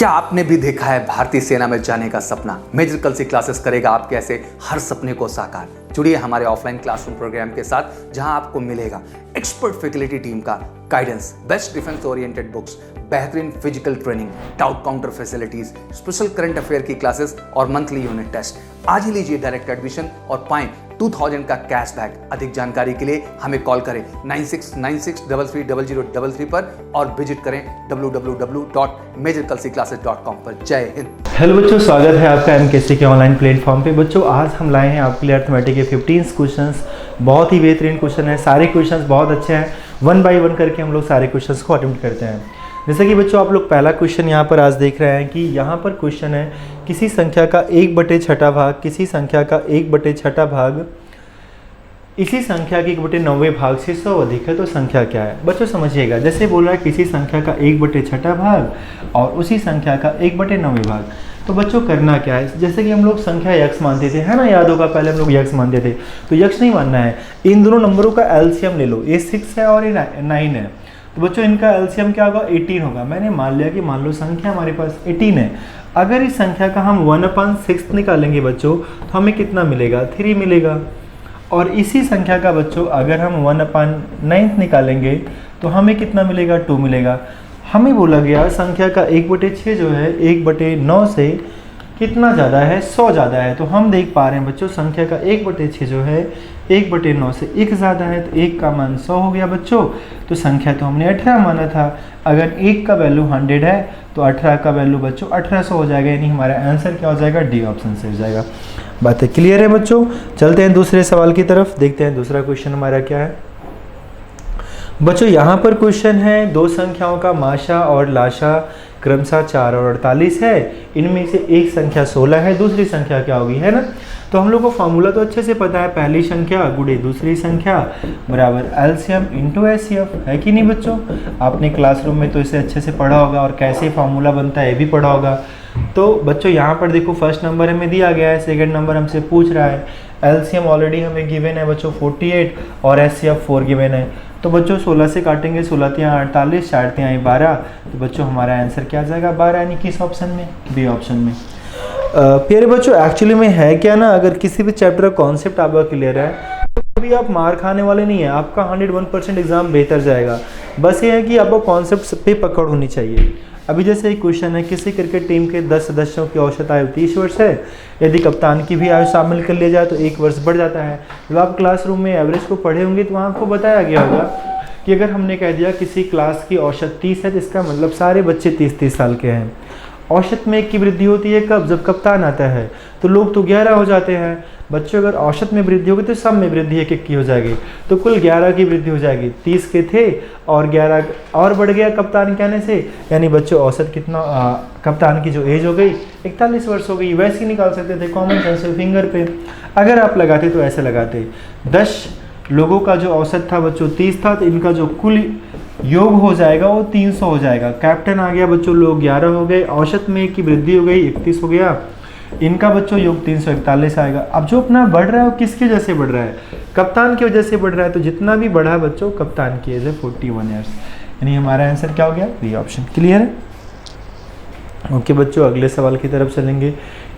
क्या आपने भी देखा है भारतीय सेना में जाने का सपना? मेजर कलसी क्लासेस करेगा आपके ऐसे हर सपने को साकार। जुड़िए हमारे ऑफलाइन क्लासरूम प्रोग्राम के साथ, जहां आपको मिलेगा एक्सपर्ट फैकल्टी टीम का guidance, best defence oriented books, बेहतरीन physical training, doubt counter facilities, special current affair की क्लासेस और मंथली यूनिट टेस्ट। आज ही लीजिए डायरेक्ट एडमिशन और पाएं 2000 का कैशबैक। अधिक जानकारी के लिए हमें कॉल करें 9696330033 पर और विजिट करें www.majorkalsiclasses.com पर। जय हिंद। हेलो बच्चों, स्वागत है आपका एमकेसी के ऑनलाइन प्लेटफॉर्म पे। बच्चों आज हम लाए हैं आपके लिए अर्थमेटिक के 15 क्वेश्चंस। बहुत ही बेहतरीन क्वेश्चन है, सारे क्वेश्चंस बहुत अच्छे हैं। वन बाय वन करके हम लोग सारे क्वेश्चंस को अटेम्प्ट करते हैं। जैसे कि बच्चों आप लोग पहला क्वेश्चन यहाँ पर आज देख रहे हैं कि यहाँ पर क्वेश्चन है किसी संख्या का 1/6 भाग, किसी संख्या का 1/6 भाग इसी संख्या के 1/9 भाग से 100 अधिक है तो संख्या क्या है। बच्चों समझिएगा, जैसे बोल रहा है किसी संख्या का 1/6 भाग और उसी संख्या का 1/9 भाग, तो बच्चों करना क्या है। जैसे कि हम लोग संख्या यक्स मानते थे, है ना, याद होगा पहले हम लोग यक्स मानते थे, तो यक्स नहीं मानना है। इन दोनों नंबरों का एलसीएम ले लो, ये 6 है और ये 9 है, तो बच्चों इनका एलसीएम क्या होगा, 18 होगा। मैंने मान लिया कि मान लो संख्या हमारे पास 18 है। अगर इस संख्या का हम 1/6 निकालेंगे बच्चों तो हमें कितना मिलेगा, 3 मिलेगा। और इसी संख्या का बच्चों अगर हम 1/9 निकालेंगे तो हमें कितना मिलेगा, 2 मिलेगा। हमें बोला गया संख्या का 1/6 जो है 1/9 से कितना ज़्यादा है, 100 ज़्यादा है। तो हम देख पा रहे हैं बच्चों संख्या का 1/6 जो है 1/9 से 1 ज़्यादा है, तो 1 का मान 100 हो गया बच्चों। तो संख्या तो हमने 18 माना था। अगर 1 का वैल्यू 100 है तो 18 का वैल्यू बच्चों 1800 हो जाएगा, यानी हमारा आंसर क्या हो जाएगा, डी ऑप्शन से हो जाएगा। बातें क्लियर है बच्चों। चलते हैं दूसरे सवाल की तरफ, देखते हैं दूसरा क्वेश्चन हमारा क्या है। बच्चों यहाँ पर क्वेश्चन है दो संख्याओं का माशा और लाशा क्रमशः 4 और 48 है। इनमें से एक संख्या 16 है, दूसरी संख्या क्या होगी, है ना। तो हम लोग को फॉर्मूला तो अच्छे से पता है, पहली संख्या गुणे दूसरी संख्या बराबर एलसीएम इंटू एचसीएफ, है कि नहीं बच्चों। आपने क्लासरूम में तो इसे अच्छे से पढ़ा होगा और कैसे फॉर्मूला बनता है ये भी पढ़ा होगा। तो बच्चों यहाँ पर देखो फर्स्ट नंबर हमें दिया गया है, सेकंड नंबर हमसे पूछ रहा है। एलसीएम ऑलरेडी हमें गिवन है बच्चों 48 और एचसीएफ 4 गिवन है। तो बच्चों 16 से काटेंगे, 16 तियाँ 48, 4 तियाँ 12, तो बच्चों हमारा आंसर क्या आ जाएगा, 12, यानी किस ऑप्शन में, बी ऑप्शन में। प्यारे बच्चों एक्चुअली में है क्या ना, अगर किसी भी चैप्टर का कॉन्सेप्ट आपका क्लियर है तो कभी आप मार खाने वाले नहीं है, आपका 101% एग्जाम बेहतर जाएगा। बस ये है कि आपको कॉन्सेप्ट पे पकड़ होनी चाहिए। अभी जैसे एक क्वेश्चन है, किसी क्रिकेट टीम के 10 सदस्यों की औसत आयु 30 वर्ष है। यदि कप्तान की भी आयु शामिल कर लिया जाए तो 1 वर्ष बढ़ जाता है। जब आप क्लासरूम में एवरेज को पढ़े होंगे तो वहाँ आपको बताया गया होगा कि अगर हमने कह दिया किसी क्लास की औसत 30 है तो इसका मतलब सारे बच्चे 30-30 साल के हैं। औसत में 1 की वृद्धि होती है कब, जब कप्तान आता है, तो लोग तो 11 हो जाते हैं। बच्चों अगर औसत में वृद्धि होगी तो सब में वृद्धि 1-1 की हो जाएगी, तो कुल 11 की वृद्धि हो जाएगी। 30 के थे और 11 और बढ़ गया कप्तान के आने से, यानी बच्चों औसत कितना, कप्तान की जो एज हो गई 41 वर्ष हो गई। वैसे ही निकाल सकते थे कॉमन सेंस से, फिंगर पे अगर आप लगाते तो ऐसे लगाते। 10 लोगों का जो औसत था बच्चों 30 था, तो इनका जो कुल योग हो जाएगा वो 300 हो जाएगा। कैप्टन आ गया बच्चों, लोग 11 हो गए, औसत में 1 की वृद्धि हो गई 31 हो गया, इनका बच्चों योग 341 आएगा। अब जो अपना बढ़ रहा है वो किसकी वजह से बढ़ रहा है, कप्तान की वजह से बढ़ रहा है। तो जितना भी बढ़ा बच्चों कप्तान की एज है 41 ईयर्स, यानी हमारा आंसर क्या हो गया, बी ऑप्शन। क्लियर है। ओके बच्चों अगले सवाल की तरफ चलेंगे।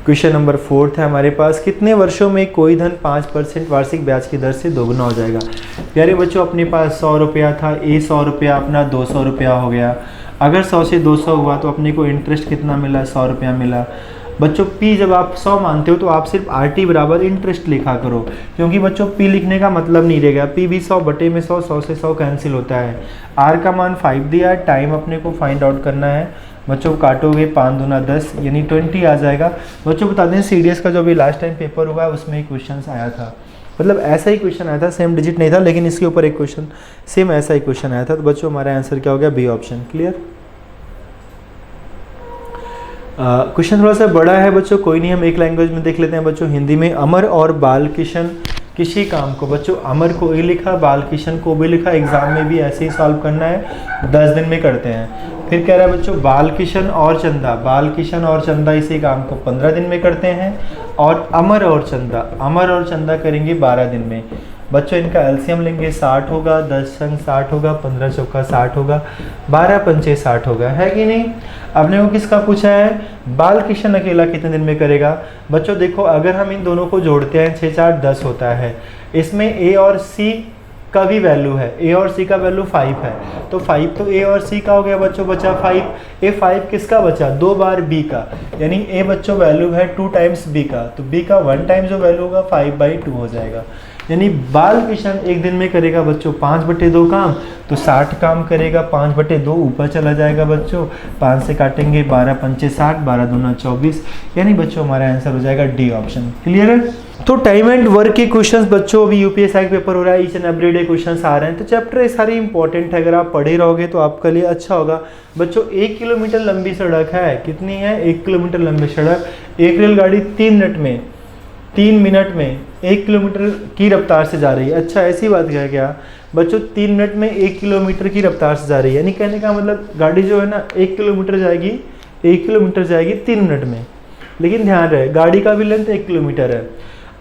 क्वेश्चन नंबर 4 है हमारे पास, कितने वर्षों में कोई धन 5% वार्षिक ब्याज की दर से दोगुना हो जाएगा। प्यारे बच्चों अपने पास 100 रुपया था, ये 100 रुपया अपना 200 रुपया हो गया। अगर 100 से 200 हुआ तो अपने को इंटरेस्ट कितना मिला, 100 रुपया मिला। बच्चों पी जब आप 100 मानते हो तो आप सिर्फ RT बराबर इंटरेस्ट लिखा करो, क्योंकि बच्चों पी लिखने का मतलब नहीं रहेगा। पी भी 100 बटे में 100, 100 से 100 कैंसिल होता है। आर का मान 5 दिया, टाइम अपने को फाइंड आउट करना है। बच्चों काटोगे 5 दूना 10 यानी 20 आ जाएगा। बच्चों बता दें CDS का जो भी लास्ट टाइम पेपर हुआ है उसमें एक क्वेश्चन आया था, मतलब ऐसा ही क्वेश्चन आया था, सेम डिजिट नहीं था लेकिन इसके ऊपर एक क्वेश्चन सेम ऐसा ही क्वेश्चन आया था। तो बच्चों हमारा आंसर क्या हो गया, बी ऑप्शन। क्लियर। क्वेश्चन थोड़ा सा बड़ा है बच्चों, कोई नहीं, हम एक लैंग्वेज में देख लेते हैं बच्चों, हिंदी में। अमर और बाल किशन किसी काम को, बच्चों अमर को ए लिखा, बाल किशन को भी लिखा। एग्जाम में भी ऐसे ही सॉल्व करना है, 10 दिन में करते हैं। फिर कह रहा है बच्चों बाल किशन और चंदा, बाल किशन और चंदा इसी काम को 15 दिन में करते हैं। और अमर और चंदा, अमर और चंदा करेंगे 12 दिन में। बच्चों इनका एलसीएम लेंगे 60 होगा, 10 संग 60 होगा, 15 चौका 60 होगा, 12 पंचे 60 होगा, है कि नहीं। अपने को किसका पूछा है, बाल कृष्ण अकेला कितने दिन में करेगा। बच्चों देखो अगर हम इन दोनों को जोड़ते हैं 6 4 10 होता है, इसमें ए और सी का भी वैल्यू है, ए और सी का वैल्यू 5 है, तो 5 तो ए और सी का हो गया बच्चों, बचा 5। ए 5 किसका बचा, 2 बार बी का, यानी ए बच्चों वैल्यू है 2 टाइम्स बी का, तो बी का 1 टाइम जो वैल्यू होगा 5/2 हो जाएगा। यानी बाल कृष्ण एक दिन में करेगा बच्चों 5/2 काम, तो 60 काम करेगा, 5/2 ऊपर चला जाएगा बच्चों, 5 से काटेंगे 12 पंचे 60, 12 दूना 24, यानी बच्चों हमारा आंसर हो जाएगा डी ऑप्शन। क्लियर है। तो टाइम एंड वर्क के क्वेश्चंस बच्चों अभी यूपीएससी का पेपर हो रहा है, each and every day questions आ रहे हैं, तो चैप्टर सारी इंपॉर्टेंट है, अगर आप पढ़े रहोगे तो आपके लिए अच्छा होगा। बच्चों 1 किलोमीटर लंबी सड़क है, कितनी है, 1 किलोमीटर लंबी सड़क, एक रेलगाड़ी 3 मिनट में 1 किलोमीटर की रफ्तार से जा रही है। अच्छा ऐसी बात है क्या बच्चों, 3 मिनट में 1 किलोमीटर की रफ्तार से जा रही है, यानी कहने का मतलब गाड़ी जो है ना 1 किलोमीटर जाएगी 3 मिनट में, लेकिन ध्यान रहे गाड़ी का भी लेंथ 1 किलोमीटर है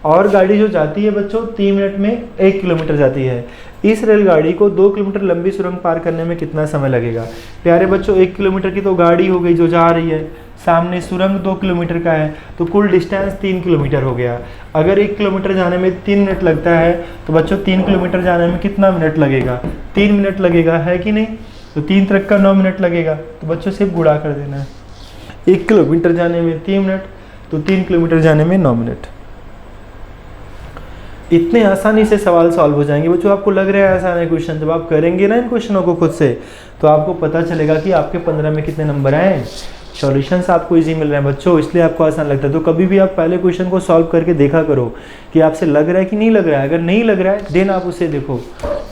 और गाड़ी जो जाती है बच्चों 3 मिनट में 1 किलोमीटर जाती है। इस रेलगाड़ी को 2 किलोमीटर लंबी सुरंग पार करने में कितना समय लगेगा। प्यारे बच्चों 1 किलोमीटर की तो गाड़ी हो गई जो जा रही है, सामने सुरंग 2 किलोमीटर का है, तो कुल डिस्टेंस 3 किलोमीटर हो गया। अगर 1 किलोमीटर जाने में 3 मिनट लगता है तो बच्चों 3 किलोमीटर जाने में कितना मिनट लगेगा, 3 मिनट लगेगा, है कि नहीं। तो 3 तक का 9 मिनट लगेगा, तो बच्चों सिर्फ गुणा कर देना है, 1 किलोमीटर जाने में 3 मिनट, तो 3 किलोमीटर जाने में 9 मिनट। इतने आसानी से सवाल सॉल्व हो जाएंगे बच्चों। आपको लग रहा है आसान है क्वेश्चन, जब आप करेंगे ना इन क्वेश्चनों को खुद से तो आपको पता चलेगा कि आपके 15 में कितने नंबर आए। सॉल्यूशंस आपको इजी मिल रहे हैं बच्चों, इसलिए आपको आसान लगता है। तो कभी भी आप पहले क्वेश्चन को सॉल्व करके देखा करो कि आपसे लग रहा है कि नहीं लग रहा है। अगर नहीं लग रहा है देन आप उसे देखो,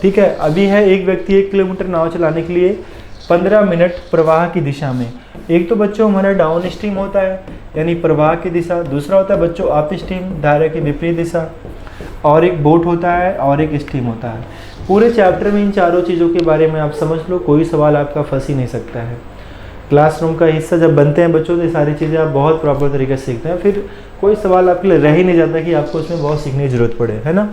ठीक है। अभी है एक व्यक्ति 1 किलोमीटर नाव चलाने के लिए 15 मिनट प्रवाह की दिशा में। एक तो बच्चों हमारा डाउन स्ट्रीम होता है यानी प्रवाह की दिशा, दूसरा होता है बच्चों अप स्ट्रीम धारा की विपरीत दिशा, और एक बोट होता है और एक स्ट्रीम होता है। पूरे चैप्टर में इन चारों चीज़ों के बारे में आप समझ लो, कोई सवाल आपका फंस ही नहीं सकता है। क्लासरूम का हिस्सा जब बनते हैं बच्चों तो ये सारी चीज़ें आप बहुत प्रॉपर तरीके से सीखते हैं, फिर कोई सवाल आपके लिए रह ही नहीं जाता कि आपको उसमें बहुत सीखने की जरूरत पड़े, है ना।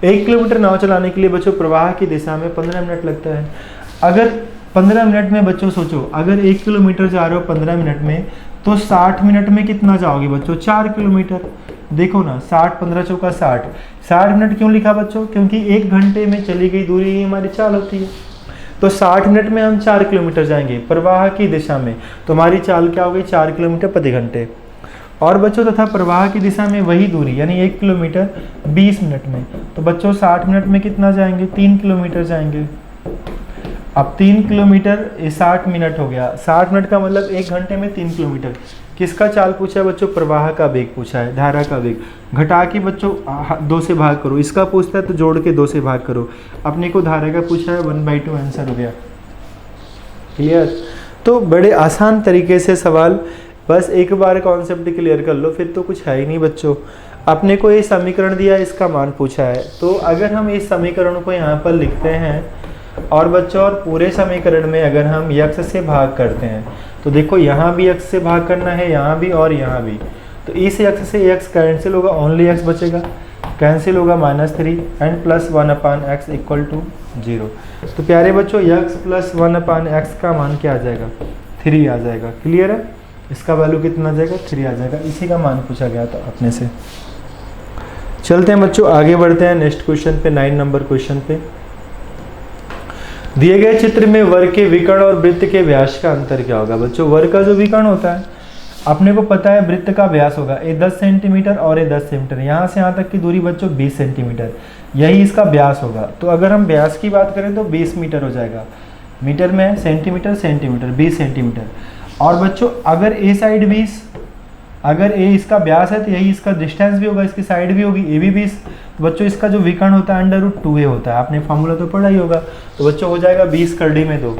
1 किलोमीटर नाव चलाने के लिए बच्चों प्रवाह की दिशा में 15 मिनट लगता है। अगर 15 मिनट में बच्चों सोचो, अगर 1 किलोमीटर जा रहे हो 15 मिनट में, तो 60 मिनट में कितना जाओगे बच्चों, 4 किलोमीटर। देखो ना 60 15 चौका 60 मिनट क्यों लिखा बच्चों, क्योंकि 1 घंटे में चली गई दूरी ही हमारी चाल होती है। तो 60 मिनट में हम 4 किलोमीटर जाएंगे प्रवाह की दिशा में, तो हमारी चाल क्या हो गई, 4 किलोमीटर प्रति घंटे। और बच्चों तथा प्रवाह की दिशा में वही दूरी यानी 1 किलोमीटर 20 मिनट में, तो बच्चों 60 मिनट में कितना जाएंगे, 3 किलोमीटर जाएंगे। अब 3 किलोमीटर 60 मिनट हो गया, 60 मिनट का मतलब 1 घंटे में 3 किलोमीटर। किसका चाल पूछा है बच्चों, प्रवाह का वेग पूछा है, धारा का वेग। घटा के बच्चों 2 से भाग करो, इसका पूछता है तो जोड़ के 2 से भाग करो। अपने को धारा का पूछा है 1/2 आंसर हो गया। क्लियर। तो बड़े आसान तरीके से सवाल, बस एक बार कॉन्सेप्ट क्लियर कर लो फिर तो कुछ है ही नहीं बच्चों। अपने को ये समीकरण दिया, इसका मान पूछा है, तो अगर हम इस समीकरण को यहाँ पर लिखते हैं और बच्चों और पूरे समीकरण में अगर हम x से भाग करते हैं तो देखो यहाँ भी x से भाग करना है, यहाँ भी और यहाँ भी, तो इस x से x कैंसिल होगा, ओनली x बचेगा, कैंसिल होगा -3 एंड +1/x = 0। तो प्यारे बच्चों x + 1/x का मान क्या आ जाएगा, 3 आ जाएगा। क्लियर है। इसका वैल्यू कितना आ जाएगा, 3 आ जाएगा। इसी का मान पूछा गया था अपने से। चलते हैं बच्चों आगे बढ़ते हैं नेक्स्ट क्वेश्चन पे, 9 नंबर क्वेश्चन पे। दिए गए चित्र में वर्ग के विकर्ण और वृत्त के व्यास का अंतर क्या होगा। बच्चों वर्ग का जो विकर्ण होता है अपने को पता है, वृत्त का व्यास होगा ये 10 सेंटीमीटर और ये 10 सेंटीमीटर, यहाँ से यहाँ तक की दूरी बच्चों 20 सेंटीमीटर, यही इसका व्यास होगा। तो अगर हम व्यास की बात करें तो 20 मीटर हो जाएगा, मीटर में है सेंटीमीटर, सेंटीमीटर 20 सेंटीमीटर। और बच्चों अगर ए साइड 20, अगर ए इसका व्यास है तो यही इसका डिस्टेंस भी होगा, इसकी साइड भी होगी, ए भी 20। तो बच्चों इसका जो विकर्ण होता है √2a होता है, आपने फॉर्मूला तो पढ़ा ही होगा। तो बच्चों हो जाएगा 20 करड़ी में 2।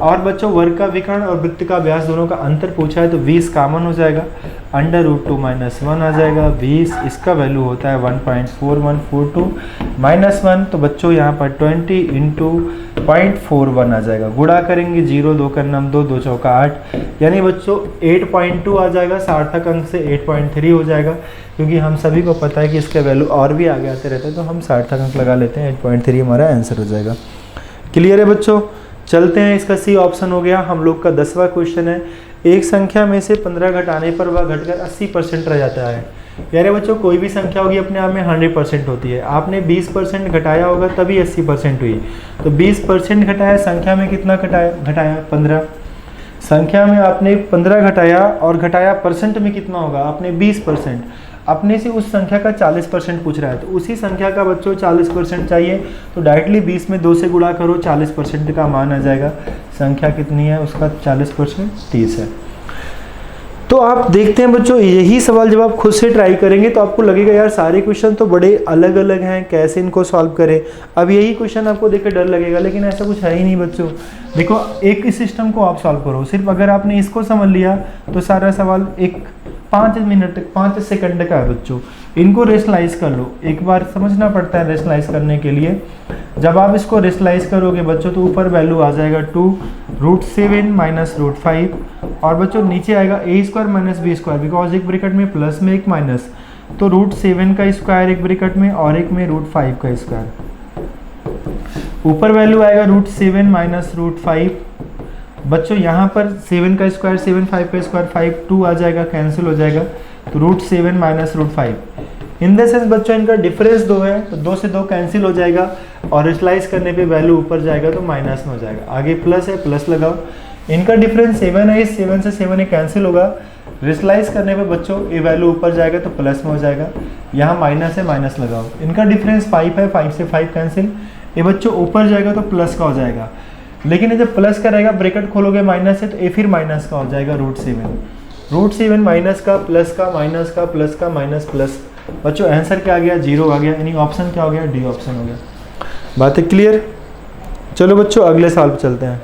और बच्चों वर्ग का विकर्ण और वृत्त का व्यास दोनों का अंतर पूछा है तो 20 कॉमन हो जाएगा, अंडर रूट 2 माइनस 1 आ जाएगा 20, इसका वैल्यू होता है 1.4142 माइनस 1, तो बच्चों यहाँ पर 20 इंटू 0.41 आ जाएगा। गुणा करेंगे 0 2 का नम 2 2 चौका 8, यानी बच्चों 8.2 आ जाएगा, सार्थक अंक से 8.3 हो जाएगा, क्योंकि हम सभी को पता है कि इसका वैल्यू और भी आगे आते रहते हैं, तो हम सार्थक अंक लगा लेते हैं, 8.3 हमारा आंसर हो जाएगा। क्लियर है बच्चों? चलते हैं, इसका सी ऑप्शन हो गया। हम लोग का 10वां क्वेश्चन है, एक संख्या में से 15 घटाने पर वह घटकर 80% रह जाता है। यानी बच्चों कोई भी संख्या होगी अपने आप में 100% होती है, आपने 20% घटाया होगा तभी 80% हुई, तो 20% घटाया, संख्या में कितना घटाया 15, संख्या में आपने 15 घटाया, और घटाया परसेंट में कितना होगा, आपने 20%, अपने से उस संख्या का 40% पूछ रहा है, तो उसी संख्या का बच्चों 40% चाहिए, तो डायरेक्टली 20 में 2 से गुणा करो, 40% का मान आ जाएगा। संख्या कितनी है, उसका 40% 30 है। तो आप देखते हैं बच्चों, यही सवाल जब आप खुद से ट्राई करेंगे तो आपको लगेगा यार सारे क्वेश्चन तो बड़े अलग अलग हैं, कैसे इनको सॉल्व करें। अब यही क्वेश्चन आपको देख कर डर लगेगा, लेकिन ऐसा कुछ है ही नहीं बच्चों। देखो, एक इस सिस्टम को आप सॉल्व करो, सिर्फ अगर आपने इसको समझ लिया तो सारा सवाल 5 सेकंड का है बच्चों। इनको रेशनलाइज कर लो, एक बार समझना पड़ता है रेशनलाइज करने के लिए। जब आप इसको रेशनलाइज करोगे बच्चों तो ऊपर वैल्यू आ जाएगा 2√7 माइनस √5, और बच्चों नीचे आएगा a² माइनस b², बिकॉज एक ब्रैकेट में प्लस में एक माइनस, तो √7 का स्क्वायर एक ब्रैकेट में और एक में √5 का स्क्वायर। ऊपर वैल्यू आएगा √7 माइनस √5, बच्चों यहाँ पर 7 का स्क्वायर 7, 5 का स्क्वायर 5, 2 आ जाएगा, कैंसिल हो जाएगा, तो √7 माइनस √5। इन द सेंस बच्चों इनका डिफरेंस 2 है, तो 2 से 2 कैंसिल हो जाएगा, और रेशनलाइज करने पे वैल्यू ऊपर जाएगा तो माइनस में हो जाएगा। आगे प्लस है, प्लस लगाओ। इनका डिफरेंस 7 है, इस 7 से 7 कैंसिल होगा, रेशनलाइज करने पे बच्चों ये वैल्यू ऊपर जाएगा तो प्लस में हो जाएगा। यहाँ माइनस है, माइनस लगाओ। इनका डिफरेंस 5 है, 5 से 5 कैंसिल, ये बच्चों ऊपर जाएगा तो प्लस का हो जाएगा, लेकिन जब प्लस का रहेगा ब्रैकेट खोलोगे माइनस है तो ये फिर माइनस का हो जाएगा √7 माइनस का प्लस का माइनस का प्लस का माइनस प्लस। बच्चों आंसर क्या आ गया, 0 आ गया, यानी ऑप्शन क्या हो गया, डी ऑप्शन हो गया। बात है क्लियर? चलो बच्चों अगले सवाल पे चलते हैं।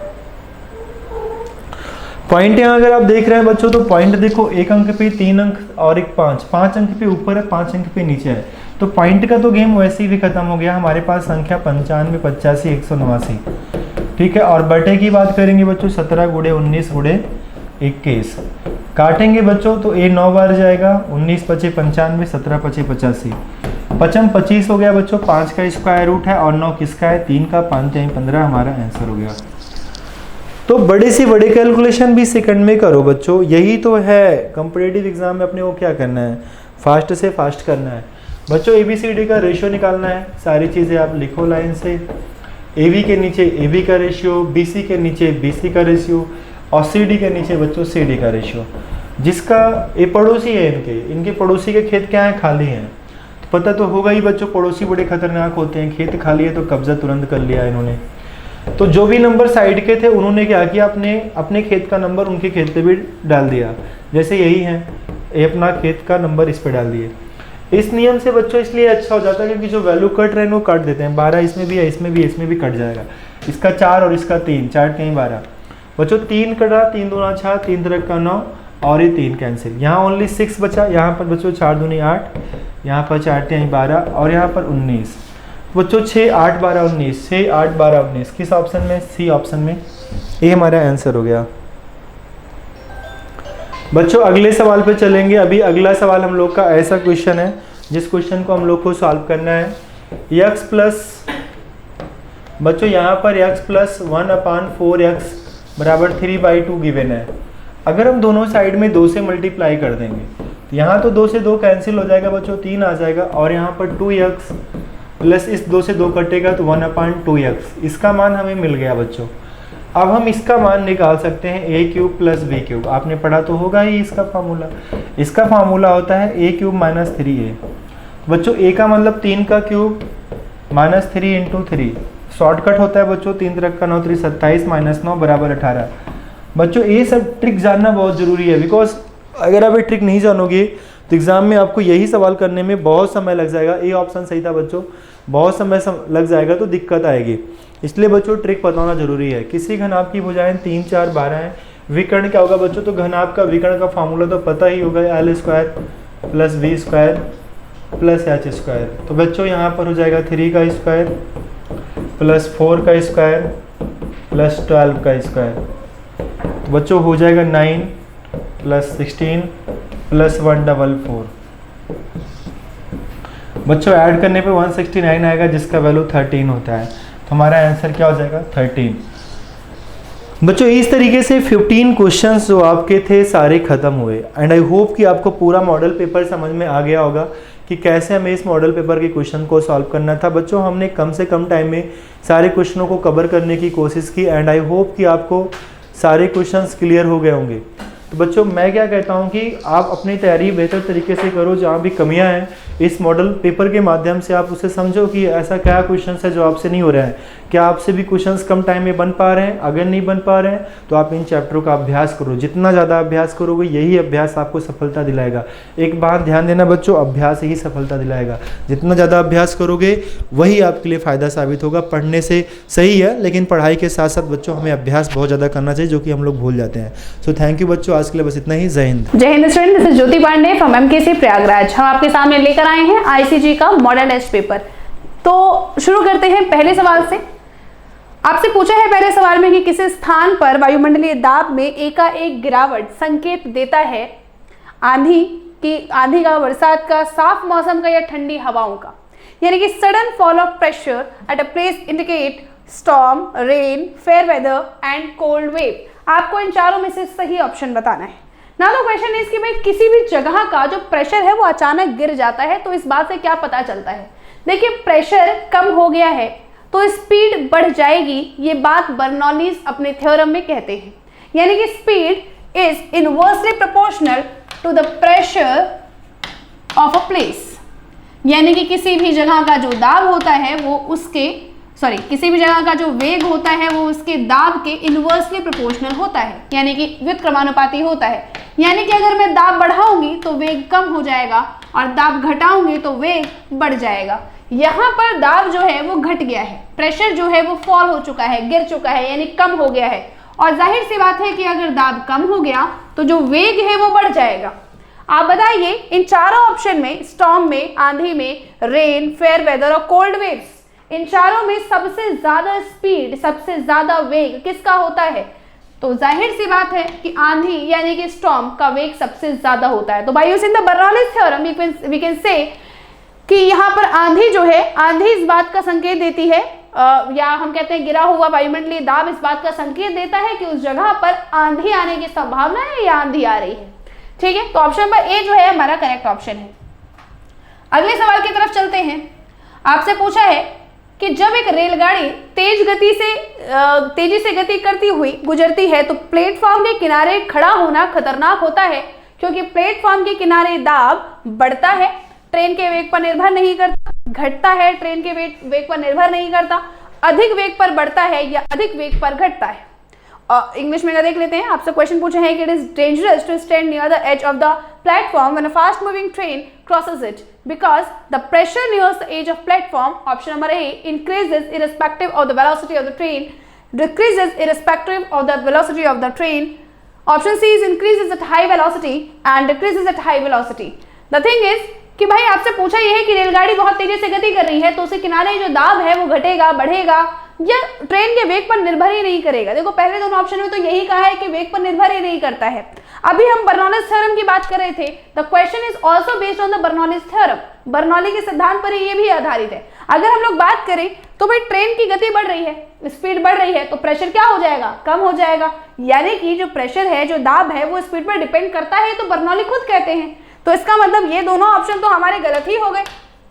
पॉइंट यहाँ अगर आप देख रहे हैं बच्चों, तो पॉइंट देखो, 1 अंक पे 3 अंक और एक 5 अंक पे ऊपर है, 5 अंक पे नीचे है, तो पॉइंट का तो गेम वैसे ही भी खत्म हो गया। हमारे पास संख्या 95, 85, 189, ठीक है। और बटे की बात करेंगे बच्चों, 17 × 19 × 21, काटेंगे बच्चों तो ये 9 बार जाएगा, 19 × 5 = 95, 17 × 5 = 85, 55 25 हो गया बच्चों। 5 का स्क्वायर रूट है और 9 किसका है, 3 का, 5 × 15 हमारा आंसर हो गया। तो बड़े से बड़े कैलकुलेशन भी सेकंड में करो बच्चों, यही तो है कॉम्पिटिटिव एग्जाम में अपने को क्या करना है, फास्ट से फास्ट करना है बच्चों। ABCD का रेशियो निकालना है, सारी चीज़ें आप लिखो लाइन से। AB के नीचे AB का रेशियो, BC के नीचे BC का रेशियो, और CD के नीचे बच्चों CD का रेशियो। जिसका ये पड़ोसी है, इनके पड़ोसी के खेत क्या है, खाली हैं, तो पता तो होगा ही बच्चों, पड़ोसी बड़े खतरनाक होते हैं। खेत खाली है तो कब्जा तुरंत कर लिया इन्होंने। तो जो भी नंबर साइड के थे उन्होंने क्या किया, अपने खेत का नंबर उनके खेत पे भी डाल दिया। जैसे यही है, ये अपना खेत का नंबर इस पे डाल दिए। इस नियम से बच्चों इसलिए अच्छा हो जाता है क्योंकि जो वैल्यू कट रहे हैं वो काट देते हैं। 12 इसमें भी है, इसमें भी, इसमें भी कट जाएगा। इसका 4 और इसका 3, 4 × 12 बच्चों, 3 कटा, 3 दूना 6, 3 3 का 9, और ये 3 कैंसिल। यहाँ ओनली 6 बचा, यहाँ पर बच्चों 4 दूनी 8, यहाँ पर 4 × 12, और यहाँ पर 19 बच्चों, 6 8 12 19, 6 8 12 19, किस ऑप्शन में, सी ऑप्शन में। ये हमारा आंसर हो गया बच्चों। अगले सवाल पे चलेंगे। अभी अगला सवाल हम लोग का ऐसा क्वेश्चन है जिस क्वेश्चन को हम लोग को सॉल्व करना है। x प्लस बच्चों, यहाँ पर x प्लस 1/4x बराबर 3/2 गिवन है। अगर हम दोनों साइड में 2 से मल्टीप्लाई कर देंगे तो यहाँ तो 2 से 2 कैंसिल हो जाएगा बच्चों, 3 आ जाएगा, और यहाँ पर 2x प्लस इस 2 से 2 कटेगा तो 1/2x। इसका मान हमें मिल गया बच्चों। अब हम इसका मान निकाल सकते हैं a³ + b³। आपने पढ़ा तो होगा ही इसका फार्मूला। इसका फार्मूला होता है a³ - 3a। बच्चों a का मतलब 3 का क्यूब माइनस 3 × 3, शॉर्टकट होता है बच्चों, 3 3 का 9 3 27 - 9 = 18। बच्चों ये सब ट्रिक जानना बहुत ज़रूरी है, बिकॉज अगर आप ये ट्रिक नहीं जानोगे तो एग्जाम में आपको यही सवाल करने में बहुत समय लग जाएगा। ए ऑप्शन सही था बच्चों, बहुत समय लग जाएगा तो दिक्कत आएगी। इसलिए बच्चों ट्रिक बताना जरूरी है। किसी घन आपकी भुजाएं 3 4 12 हैं, विकर्ण क्या होगा बच्चों, तो घनाभ का विकर्ण का फॉर्मूला तो पता ही होगा, L square plus B square plus H square. तो बच्चों यहाँ पर हो जाएगा 3 का स्क्वायर प्लस 4 का स्क्वायर प्लस 12 का स्क्वायर। तो बच्चों हो जाएगा 9 प्लस 16 प्लस 144। बच्चों ऐड करने पे 169 आएगा जिसका वैल्यू 13 होता है। तो हमारा आंसर क्या हो जाएगा 13। बच्चों इस तरीके से 15 क्वेश्चंस जो आपके थे सारे खत्म हुए। एंड आई होप कि आपको पूरा मॉडल पेपर समझ में आ गया होगा कि कैसे हमें इस मॉडल पेपर के क्वेश्चन को सॉल्व करना था। बच्चों हमने कम से कम टाइम में सारे क्वेश्चनों को कवर करने की कोशिश की एंड आई होप कि आपको सारे क्वेश्चंस क्लियर हो गए होंगे। तो बच्चों मैं क्या कहता हूं कि आप अपनी तैयारी बेहतर तरीके से करो, जहां भी कमियां हैं इस मॉडल पेपर के माध्यम से आप उसे समझो कि ऐसा क्या क्वेश्चंस है जो आपसे नहीं हो रहा है, क्या आपसे भी क्वेश्चंस कम टाइम में बन पा रहे हैं। अगर नहीं बन पा रहे हैं तो आप इन चैप्टरों का अभ्यास करो, जितना ज़्यादा अभ्यास करोगे यही अभ्यास आपको सफलता दिलाएगा। एक बात ध्यान देना बच्चों, अभ्यास ही सफलता दिलाएगा। जितना ज़्यादा अभ्यास करोगे वही आपके लिए फ़ायदा साबित होगा। पढ़ने से सही है लेकिन पढ़ाई के साथ साथ बच्चों हमें अभ्यास बहुत ज़्यादा करना चाहिए, जो कि हम लोग भूल जाते हैं। सो थैंक यू बच्चों, आज के लिए बस इतना ही। Jai Hind. Jai Hind student, this is Jyoti Pandey from MKC Prayagraj. हम आपके सामने लेकर आए हैं आईसीजी का मॉडल टेस्ट पेपर। तो शुरू करते हैं पहले सवाल से। आपसे पूछा है पहले सवाल में कि किस स्थान पर वायुमंडलीय दाब में एकाएक गिरावट संकेत देता है आंधी का, बरसात का, साफ मौसम का या ठंडी हवाओं का। यानी कि sudden fall of pressure at a place indicate storm, rain, fair weather and cold wave. आपको इन चारों में से सही ऑप्शन बताना है। ना तो क्वेश्चन इज कि भाई किसी भी जगह का जो प्रेशर है वो अचानक गिर जाता है, तो इस बात से क्या पता चलता है। देखिए प्रेशर कम हो गया है तो स्पीड बढ़ जाएगी, ये बात बर्नौलीज अपने थ्योरम में कहते हैं। यानी कि speed is inversely proportional to the pressure of a place. यानी कि किसी भी जगह का जो दाब होता है वो किसी भी जगह का जो वेग होता है वो उसके दाब के इनवर्सली प्रोपोर्शनल होता है, यानी कि व्युत्क्रमानुपाती होता है। यानी कि अगर मैं दाब बढ़ाऊंगी तो वेग कम हो जाएगा और दाब घटाऊंगी तो वेग बढ़ जाएगा। यहाँ पर दाब जो है वो घट गया है, प्रेशर जो है वो फॉल हो चुका है, गिर चुका है, यानी कम हो गया है। और जाहिर सी बात है कि अगर दाब कम हो गया तो जो वेग है वो बढ़ जाएगा। आप बताइए इन चारों ऑप्शन में, स्टॉर्म में, आंधी में, रेन, फेयर वेदर और कोल्ड वेव्स, इन चारों में सबसे ज्यादा स्पीड, सबसे ज्यादा वेग किसका होता है? तो जाहिर सी बात है कि आंधी यानी कि स्टॉर्म का वेग सबसे ज्यादा होता है। तो by using the Bernoulli's theorem we can say कि यहाँ पर आंधी जो है, आंधी इस बात का संकेत देती है या हम कहते हैं गिरा हुआ वायुमंडलीय दाब इस बात का संकेत देता है कि उस जगह पर आंधी आने की संभावना है या आंधी आ रही है। ठीक है, तो ऑप्शन नंबर ए जो है हमारा करेक्ट ऑप्शन है। अगले सवाल की तरफ चलते हैं। आपसे पूछा है कि जब एक रेलगाड़ी तेजी से गति करती हुई गुजरती है तो प्लेटफॉर्म के किनारे खड़ा होना खतरनाक होता है, क्योंकि प्लेटफॉर्म के किनारे दाब बढ़ता है, ट्रेन के वेग पर निर्भर नहीं करता, घटता है, ट्रेन के वेग पर निर्भर नहीं करता, अधिक वेग पर बढ़ता है या अधिक वेग पर घटता है। इंग्लिश में देख लेते हैं। आपसे क्वेश्चन पूछा है कि it is dangerous to stand near the edge of the platform when a fast moving train crosses it because the pressure nears the edge of platform. Option number A increases irrespective of the velocity of the train, decreases irrespective of the velocity of the train. Option C is increases at high velocity and decreases at high velocity. The thing is कि भाई आपसे पूछा यह है कि रेलगाड़ी बहुत तेजी से गति कर रही है तो उसके किनारे जो दाब है वो घटेगा, बढ़ेगा या ट्रेन के वेग पर निर्भर ही नहीं करेगा। देखो पहले दोनों ऑप्शन में तो यही कहा है कि वेग पर निर्भर ही नहीं करता है। अभी हम बर्नौलीज थ्योरम की बात कर रहे थे। The question is also based on the Bernoulli's theorem. Bernoulli के सिद्धांत पर ये भी आधारित है। अगर हम लोग बात करें तो भाई ट्रेन की गति बढ़ रही है, स्पीड बढ़ रही है, तो प्रेशर क्या हो जाएगा? कम हो जाएगा। यानी कि जो प्रेशर है, जो दाब है वो स्पीड पर डिपेंड करता है, तो बर्नौली खुद कहते हैं। तो इसका मतलब ये दोनों ऑप्शन तो हमारे गलत ही हो गए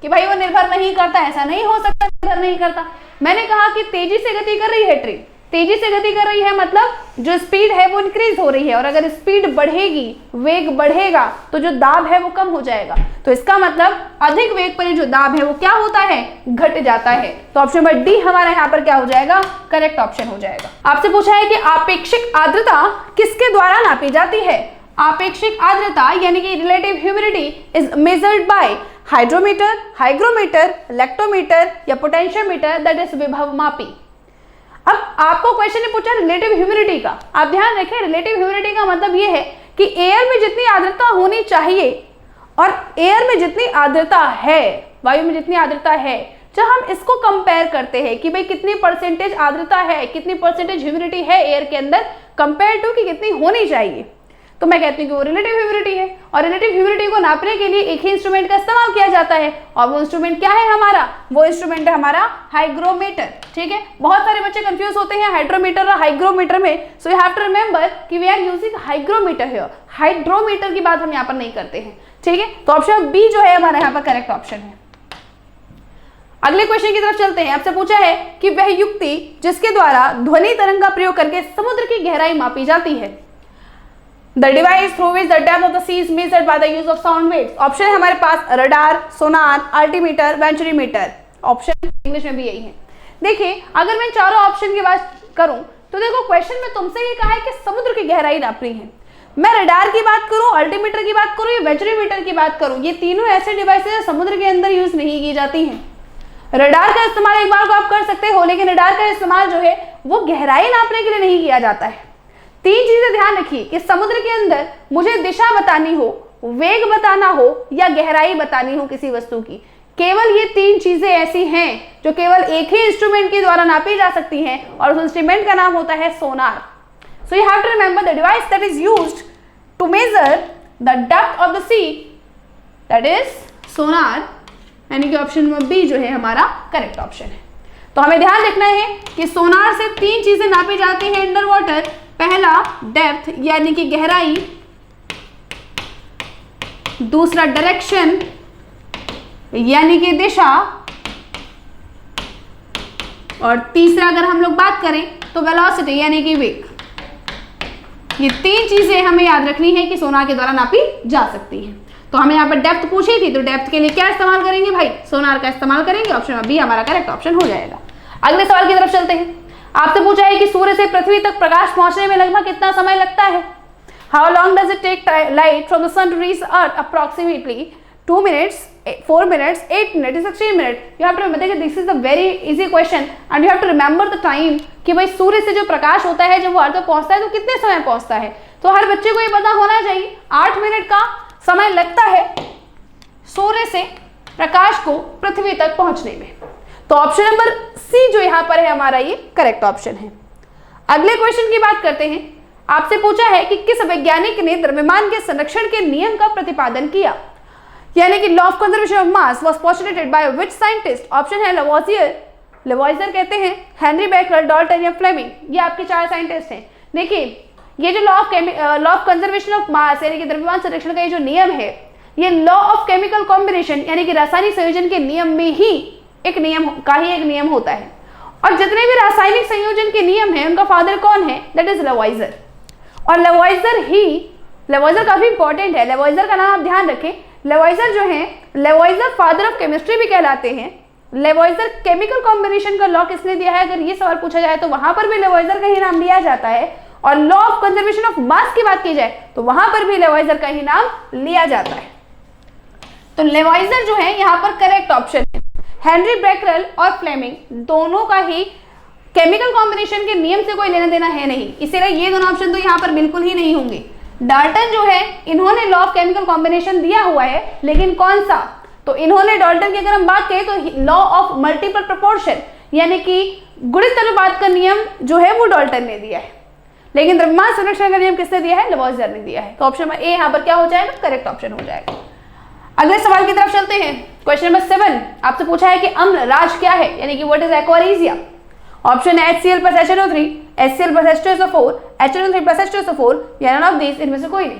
कि भाई वो निर्भर नहीं करता, ऐसा नहीं हो सकता निर्भर नहीं करता। मैंने कहा कि तेजी से गति कर रही है ट्रेन, तेजी से गति कर रही है मतलब जो स्पीड है वो इंक्रीज हो रही है, और अगर स्पीड बढ़ेगी, वेग बढ़ेगा, तो जो दाब है वो कम हो जाएगा। तो इसका मतलब अधिक वेग पर जो दाब है वो क्या होता है? घट जाता है। तो ऑप्शन नंबर डी हमारा यहाँ पर क्या हो जाएगा? करेक्ट ऑप्शन हो जाएगा। आपसे पूछा है कि आपेक्षिक आर्द्रता किसके द्वारा नापी जाती है? आपेक्षिक आर्द्रता यानी कि relative humidity is measured by hydrometer, hygrometer, lactometer या पोटेंशियोमीटर, दैट इज विभव मापी। अब आपको क्वेश्चन ने पूछा रिलेटिव ह्यूमिडिटी का। आप ध्यान रखें, रिलेटिव ह्यूमिडिटी का मतलब ये है कि एयर में जितनी आर्द्रता होनी चाहिए और एयर में जितनी आर्द्रता है, वायु में जितनी आर्द्रता है, जब हम इसको कंपेयर करते हैं कि भाई कितनी परसेंटेज आर्द्रता है, कितनी परसेंटेज ह्यूमिडिटी है एयर के अंदर कंपेयर टू कि कितनी होनी चाहिए, तो मैं कहती हूँ कि वो रिलेटिव ह्यूमिडिटी है। और रिलेटिव ह्यूमिडिटी को नापने के लिए एक ही इंस्ट्रूमेंट का इस्तेमाल किया जाता है, और वो इंस्ट्रूमेंट क्या है हमारा? वो इंस्ट्रूमेंट है हमारा हाइग्रोमीटर। ठीक है, बहुत सारे बच्चे कंफ्यूज होते हैं हाइड्रोमीटर और हाइग्रोमीटर में, so you have to remember कि we are using hygrometer here, hydrometer की बात हम यहाँ पर नहीं करते हैं। ठीक है, तो ऑप्शन बी जो है हमारा यहाँ पर करेक्ट ऑप्शन है। अगले क्वेश्चन की तरफ चलते हैं। आपसे पूछा है कि वह युक्ति जिसके द्वारा ध्वनि तरंग का प्रयोग करके समुद्र की गहराई मापी जाती है। The device through which the depth of the sea is measured by the use of sound waves. Option है हमारे पास रडार, सोनार, अल्टीमीटर, वेंचुरीमीटर। ऑप्शन इंग्लिश में भी यही है। देखिए, अगर मैं चारों ऑप्शन की बात करूं तो देखो क्वेश्चन में तुमसे ये कहा है कि समुद्र की गहराई नापनी है। मैं रडार की बात करूं, अल्टीमीटर की बात करूं या वेंचुरीमीटर की बात करूं, ये तीनों ऐसे डिवाइसेस समुद्र के अंदर यूज नहीं की जाती हैं। रडार का इस्तेमाल एक बार को आप कर सकते हो, लेकिन रडार का इस्तेमाल जो है वो गहराई नापने के लिए नहीं किया जाता है। तीन चीजें ध्यान रखिए कि समुद्र के अंदर मुझे दिशा बतानी हो, वेग बताना हो या गहराई बतानी हो किसी वस्तु की, केवल ये तीन चीजें ऐसी हैं जो केवल एक ही इंस्ट्रूमेंट के द्वारा नापी जा सकती हैं, और उस इंस्ट्रूमेंट का नाम होता है sonar. So you have to remember the device that is used to measure the depth of the sea, that is sonar, यानी कि ऑप्शन नंबर बी जो है हमारा करेक्ट ऑप्शन है। तो हमें ध्यान रखना है कि सोनार से तीन चीजें नापी जाती हैं अंडर वाटर। पहला डेप्थ यानी कि गहराई, दूसरा डायरेक्शन यानी कि दिशा, और तीसरा अगर हम लोग बात करें तो वेलोसिटी यानी कि वेग। ये तीन चीजें हमें याद रखनी है कि सोनार के द्वारा नापी जा सकती है। तो हमें यहाँ पर डेप्थ पूछी थी, तो डेप्थ के लिए क्या इस्तेमाल करेंगे भाई? सोनार का इस्तेमाल करेंगे। ऑप्शन बी हमारा करेक्ट ऑप्शन हो जाएगा। अगले सवाल की तरफ चलते हैं। आपसे पूछा है कि सूर्य से पृथ्वी तक प्रकाश पहुंचने में लगभग कितना समय लगता है? How long does it take light from the sun to reach earth? Approximately 2 minutes, 4 minutes, 8 minutes, 16 minutes. You have to remember that this is a very easy question and you have to remember the time कि भाई सूर्य से जो प्रकाश होता है जब वो अर्थ पर पहुंचता है तो कितने समय पहुंचता है। तो हर बच्चे को ये पता होना चाहिए 8 मिनट का समय लगता है सूर्य से प्रकाश को पृथ्वी तक पहुंचने में। तो ऑप्शन नंबर सी जो यहाँ पर है हमारा ये करेक्ट ऑप्शन है। अगले क्वेश्चन की बात करते हैं। आपसे पूछा है कि किस वैज्ञानिक ने द्रव्यमान के संरक्षण के नियम का प्रतिपादन किया, यानी कि law of conservation of mass was postulated by which scientist? Option है लेवॉइजर कहते हैं, हेनरी बेकरल, डाल्टन या फ्लेमिंग। ये आपके चार साइंटिस्ट हैं। देखिए, ये जो law of conservation of mass यानी कि द्रव्यमान संरक्षण का ये जो नियम है, ये लॉ ऑफ केमिकल कॉम्बिनेशन यानी कि रासायनिक संयोजन के नियम में ही एक नियम होता है। और जितने भी रासायनिक संयोजन के नियम हैं उनका फादर कौन है? That is Lavoisier. और लेवॉइजर काफी इंपॉर्टेंट है। लेवॉइजर का नाम आप ध्यान रखें। लेवॉइजर जो है, लेवॉइजर फादर ऑफ केमिस्ट्री भी कहलाते हैं। लेवॉइजर केमिकल कॉम्बिनेशन का लॉ किसने दिया है? अगर ये सवाल पूछा जाए तो वहां पर भी लेवॉइजर का ही नाम लिया जाता है। और law of conservation of mass की बात की जाए तो वहां पर भी लेवॉइजर का ही नाम लिया जाता है। तो लेवॉइजर जो है यहाँ पर करेक्ट ऑप्शन है। हेनरी बेकरल और फ्लेमिंग दोनों का ही केमिकल कॉम्बिनेशन के नियम से कोई लेना देना है नहीं, इसीलिए ये दोनों ऑप्शन तो यहाँ पर बिल्कुल ही नहीं होंगे। डाल्टन जो है इन्होंने लॉ ऑफ केमिकल कॉम्बिनेशन दिया हुआ है, लेकिन कौन सा? तो इन्होंने डाल्टन की अगर हम बात करें तो लॉ ऑफ मल्टीपल प्रोपोर्शन यानी कि गुणित अनुपात का नियम जो है वो डाल्टन ने दिया है, लेकिन द्रव्यमान संरक्षण का नियम किसने दिया है? लेवॉइजर ने दिया है। तो ऑप्शन नंबर ए यहाँ पर क्या हो जाएगा? करेक्ट ऑप्शन हो जाएगा। अगले सवाल की तरफ चलते हैं। क्वेश्चन नंबर 7 आपसे पूछा है कि अम्ल राज क्या है, यानी कि व्हाट इज एक्वारेजिया? ऑप्शन है HCl + HNO3, HCl + H2SO4, HNO3 + H2SO4 या नन ऑफ दिस, इनमें से कोई नहीं।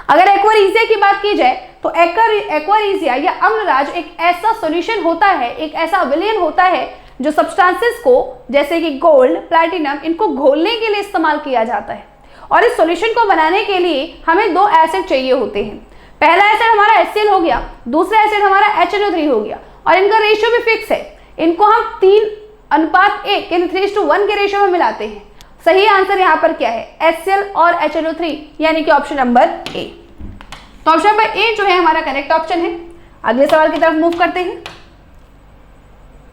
अगर एक्वारेजिया की बात की जाए तो एक्वारेजिया या अम्लराज एक ऐसा सॉल्यूशन होता है, एक ऐसा विलयन होता है जो सब्सटेंसेस को जैसे कि गोल्ड, प्लैटिनम, इनको घोलने के लिए इस्तेमाल किया जाता है। और इस सॉल्यूशन को बनाने के लिए हमें 2 एसिड चाहिए होते हैं। पहला एसिड हमारा HCl हो गया, दूसरा एसिड हमारा HNO3 हो गया, और इनका रेशियो भी फिक्स है। इनको हम 3:1 यानी 3:1 के रेशियो में मिलाते हैं। सही आंसर यहाँ पर क्या है? HCl और HNO3 यानी कि ऑप्शन नंबर ए। तो ऑप्शन नंबर ए जो है हमारा करेक्ट ऑप्शन है। अगले सवाल की तरफ मूव करते हैं।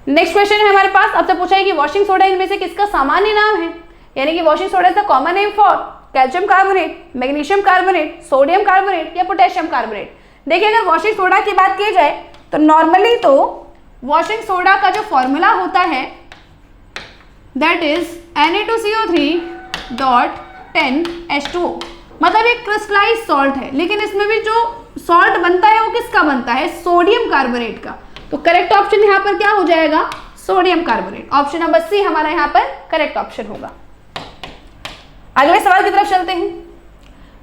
नेक्स्ट क्वेश्चन है हमारे पास, आपसे पूछा है कि वॉशिंग सोडा इनमें से किसका सामान्य नाम है, यानी कि washing soda is the common name for calcium carbonate, magnesium carbonate, sodium carbonate या पोटेशियम कार्बोनेट। देखिए अगर वॉशिंग सोडा की बात की जाए तो नॉर्मली तो वॉशिंग सोडा का जो फॉर्मूला होता है दैट इज Na2CO3.10H2O, मतलब एक क्रिस्टलाइज सॉल्ट है, लेकिन इसमें भी जो सॉल्ट बनता है वो किसका बनता है, सोडियम कार्बोनेट का। तो करेक्ट ऑप्शन यहाँ पर क्या हो जाएगा, sodium carbonate. Option number C हमारा यहाँ पर करेक्ट ऑप्शन होगा। अगले सवाल की तरफ चलते हैं।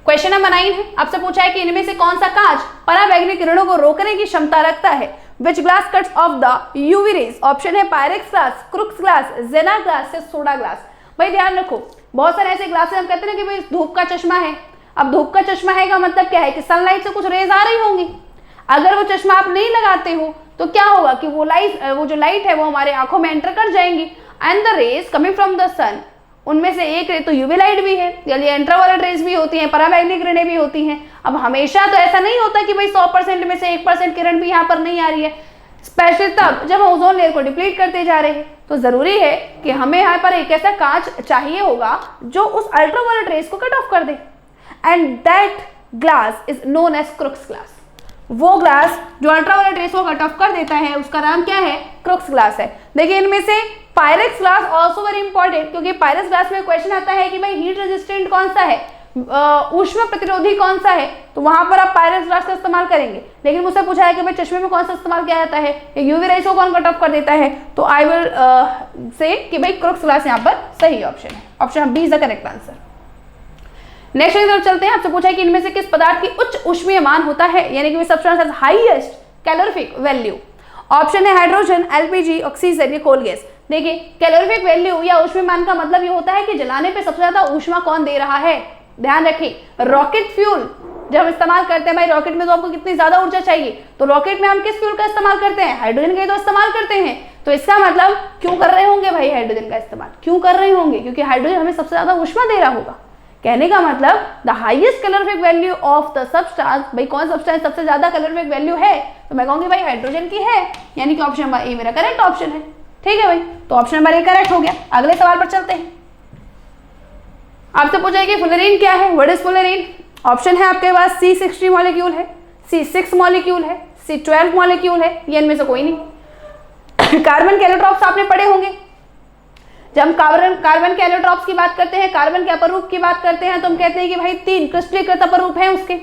क्वेश्चन नंबर 9 है, आपसे पूछा है कि इनमें से कौन सा कांच पराबैंगनी किरणों को रोकने की क्षमता रखता है। Which glass cuts off the UV rays. Option है Pyrex glass, Crookes glass, Jena glass या सोडा ग्लास। भाई ध्यान रखो, बहुत सारे ऐसे ग्लासेस हम कहते हैं ना कि भाई धूप का चश्मा है। अब धूप का चश्मा है का मतलब क्या है कि सनलाइट से कुछ रेज आ रही होंगी। अगर वो चश्मा आप नहीं लगाते हो तो क्या होगा कि वो जो लाइट है वो हमारे आंखों में एंटर कर जाएंगी। And the rays coming from the sun, उनमें से एक रे तो यूवी लाइट भी है, यानी अल्ट्रावायलेट रेज भी होती हैं, पराबैंगनी किरणें भी होती हैं। अब हमेशा तो ऐसा नहीं होता कि भाई 100% में से 1% किरण भी यहाँ पर नहीं आ रही है, स्पेशली तब जब हम ओजोन लेयर को डिप्लीट करते जा रहे हैं। तो जरूरी है कि हमें यहाँ पर एक ऐसा कांच चाहिए होगा जो उस अल्ट्रावायलेट रेज को कट ऑफ कर दे, and that glass is known as Crookes glass. वो ग्लास जो अल्ट्रावायलेट रेज को कट ऑफ कर देता है उसका नाम क्या है, क्रुक्स ग्लास है। देखिए इनमें से Pyrex glass also very important, क्योंकि पायरेक्स ग्लास में क्वेश्चन आता है कि भाई हीट रेजिस्टेंट कौन सा है, ऊष्मा प्रतिरोधी कौन सा है, तो वहां पर आप पायरेक्स ग्लास का इस्तेमाल करेंगे। लेकिन मुझसे पूछा है कि भाई चश्मे में कौन सा इस्तेमाल किया जाता है, यूवी रेज को कौन कट ऑफ कर देता है, तो आई विल से कि भाई क्रुक्स ग्लास यहाँ पर सही ऑप्शन है। Option B is the correct answer. Next की तरफ चलते हैं। आपसे पूछा है कि इनमें से किस पदार्थ की उच्च ऊष्मीय मान होता है, यानी कि substance has highest calorific value. Option है हाइड्रोजन, एलपीजी, ऑक्सीजन या कोल गैस। देखिए कैलोरीफिक वैल्यू या ऊष्मीय मान का मतलब ये होता है कि जलाने पे सबसे ज्यादा ऊष्मा कौन दे रहा है। ध्यान रखिए रॉकेट फ्यूल जब हम इस्तेमाल करते हैं, भाई रॉकेट में तो आपको कितनी ज्यादा ऊर्जा चाहिए, तो रॉकेट में हम किस फ्यूल का इस्तेमाल करते हैं, हाइड्रोजन का तो इस्तेमाल करते हैं। तो इसका मतलब क्यों कर रहे होंगे भाई हाइड्रोजन का इस्तेमाल, क्यों कर रहे होंगे, क्योंकि हाइड्रोजन हमें सबसे ज्यादा ऊष्मा दे रहा होगा। कहने का मतलब the highest calorific value of the substance, भाई कौन सब्सटेंस सबसे ज्यादा कैलोरीफिक वैल्यू है, तो मैं कहूंगी भाई हाइड्रोजन की है, यानी कि ऑप्शन नंबर ए मेरा करेक्ट ऑप्शन है। ठीक है भाई, तो ऑप्शन नंबर ए करेक्ट हो गया। अगले सवाल पर चलते हैं। आपसे पूछा है कि फुलरीन क्या है, व्हाट इज फुलरीन। ऑप्शन है आपके पास C60 मॉलिक्यूल है, C6 मॉलिक्यूल है, C12 मॉलिक्यूल है, ये इनमें से कोई नहीं। कार्बन के एलोट्रॉप्स आपने पढ़े होंगे। जब हम कार्बन के एलोट्रॉप्स की बात करते हैं, कार्बन के अपरूप की बात करते हैं, तो हम कहते हैं कि भाई 3 क्रिस्टलीकृत अपरूप हैं उसके।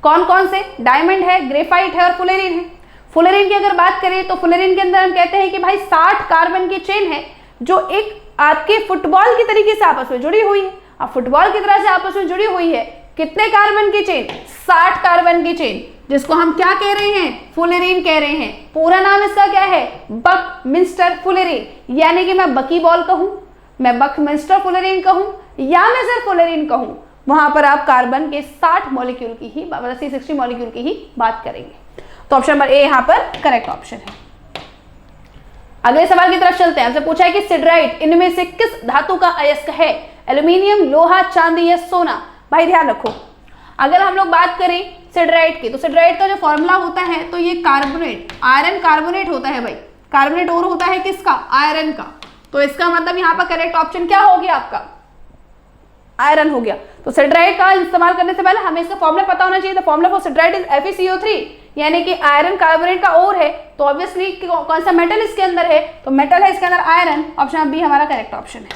कौन कौन से, डायमंड है, ग्रेफाइट है और फुलेरिन है। फुलेरिन की अगर बात करें तो फुलेरिन के अंदर हम कहते हैं कि भाई 60 कार्बन की चेन है जो एक आपके फुटबॉल की तरीके से आपस में जुड़ी हुई है। अब फुटबॉल की तरह से आपस में जुड़ी हुई है, कितने कार्बन की चेन, 60 कार्बन की चेन, जिसको हम क्या कह रहे हैं, फुलेरिन कह रहे हैं। पूरा नाम इसका क्या है, बकमिंस्टर फुलेरिन, यानी कि मैं बकी बॉल कहूं, मैं बकमिंस्टर फुलेरिन कहूं या मैं सिर्फ फुलेरिन कहूं, वहां पर आप कार्बन के 60 मॉलिक्यूल की ही, मतलब C60 मॉलिक्यूल की ही बात करेंगे। तो ऑप्शन नंबर ए यहां पर करेक्ट ऑप्शन है। अगले सवाल की तरफ चलते हैं। आपसे पूछा है कि सिडराइट इनमें से किस धातु का अयस्क है, एल्यूमिनियम, लोहा, चांदी या सोना। भाई ध्यान रखो, अगर हम लोग बात करें सिडराइट की, तो सिडराइट का जो फॉर्मूला होता है तो ये कार्बोनेट, आयरन कार्बोनेट होता है। भाई कार्बोनेट और होता है किसका, आयरन का। तो इसका मतलब यहाँ पर करेक्ट ऑप्शन क्या हो गया आपका, आयरन हो गया। तो सिडराइट का इस्तेमाल करने से पहले हमें इसका फॉर्मूला पता होना चाहिए। The formula for सिडराइट is FeCO3, यानी कि आयरन कार्बोनेट का और है, तो ऑब्वियसली कौन सा मेटल इसके अंदर है, तो मेटल है इसके अंदर आयरन। ऑप्शन बी हमारा करेक्ट ऑप्शन है।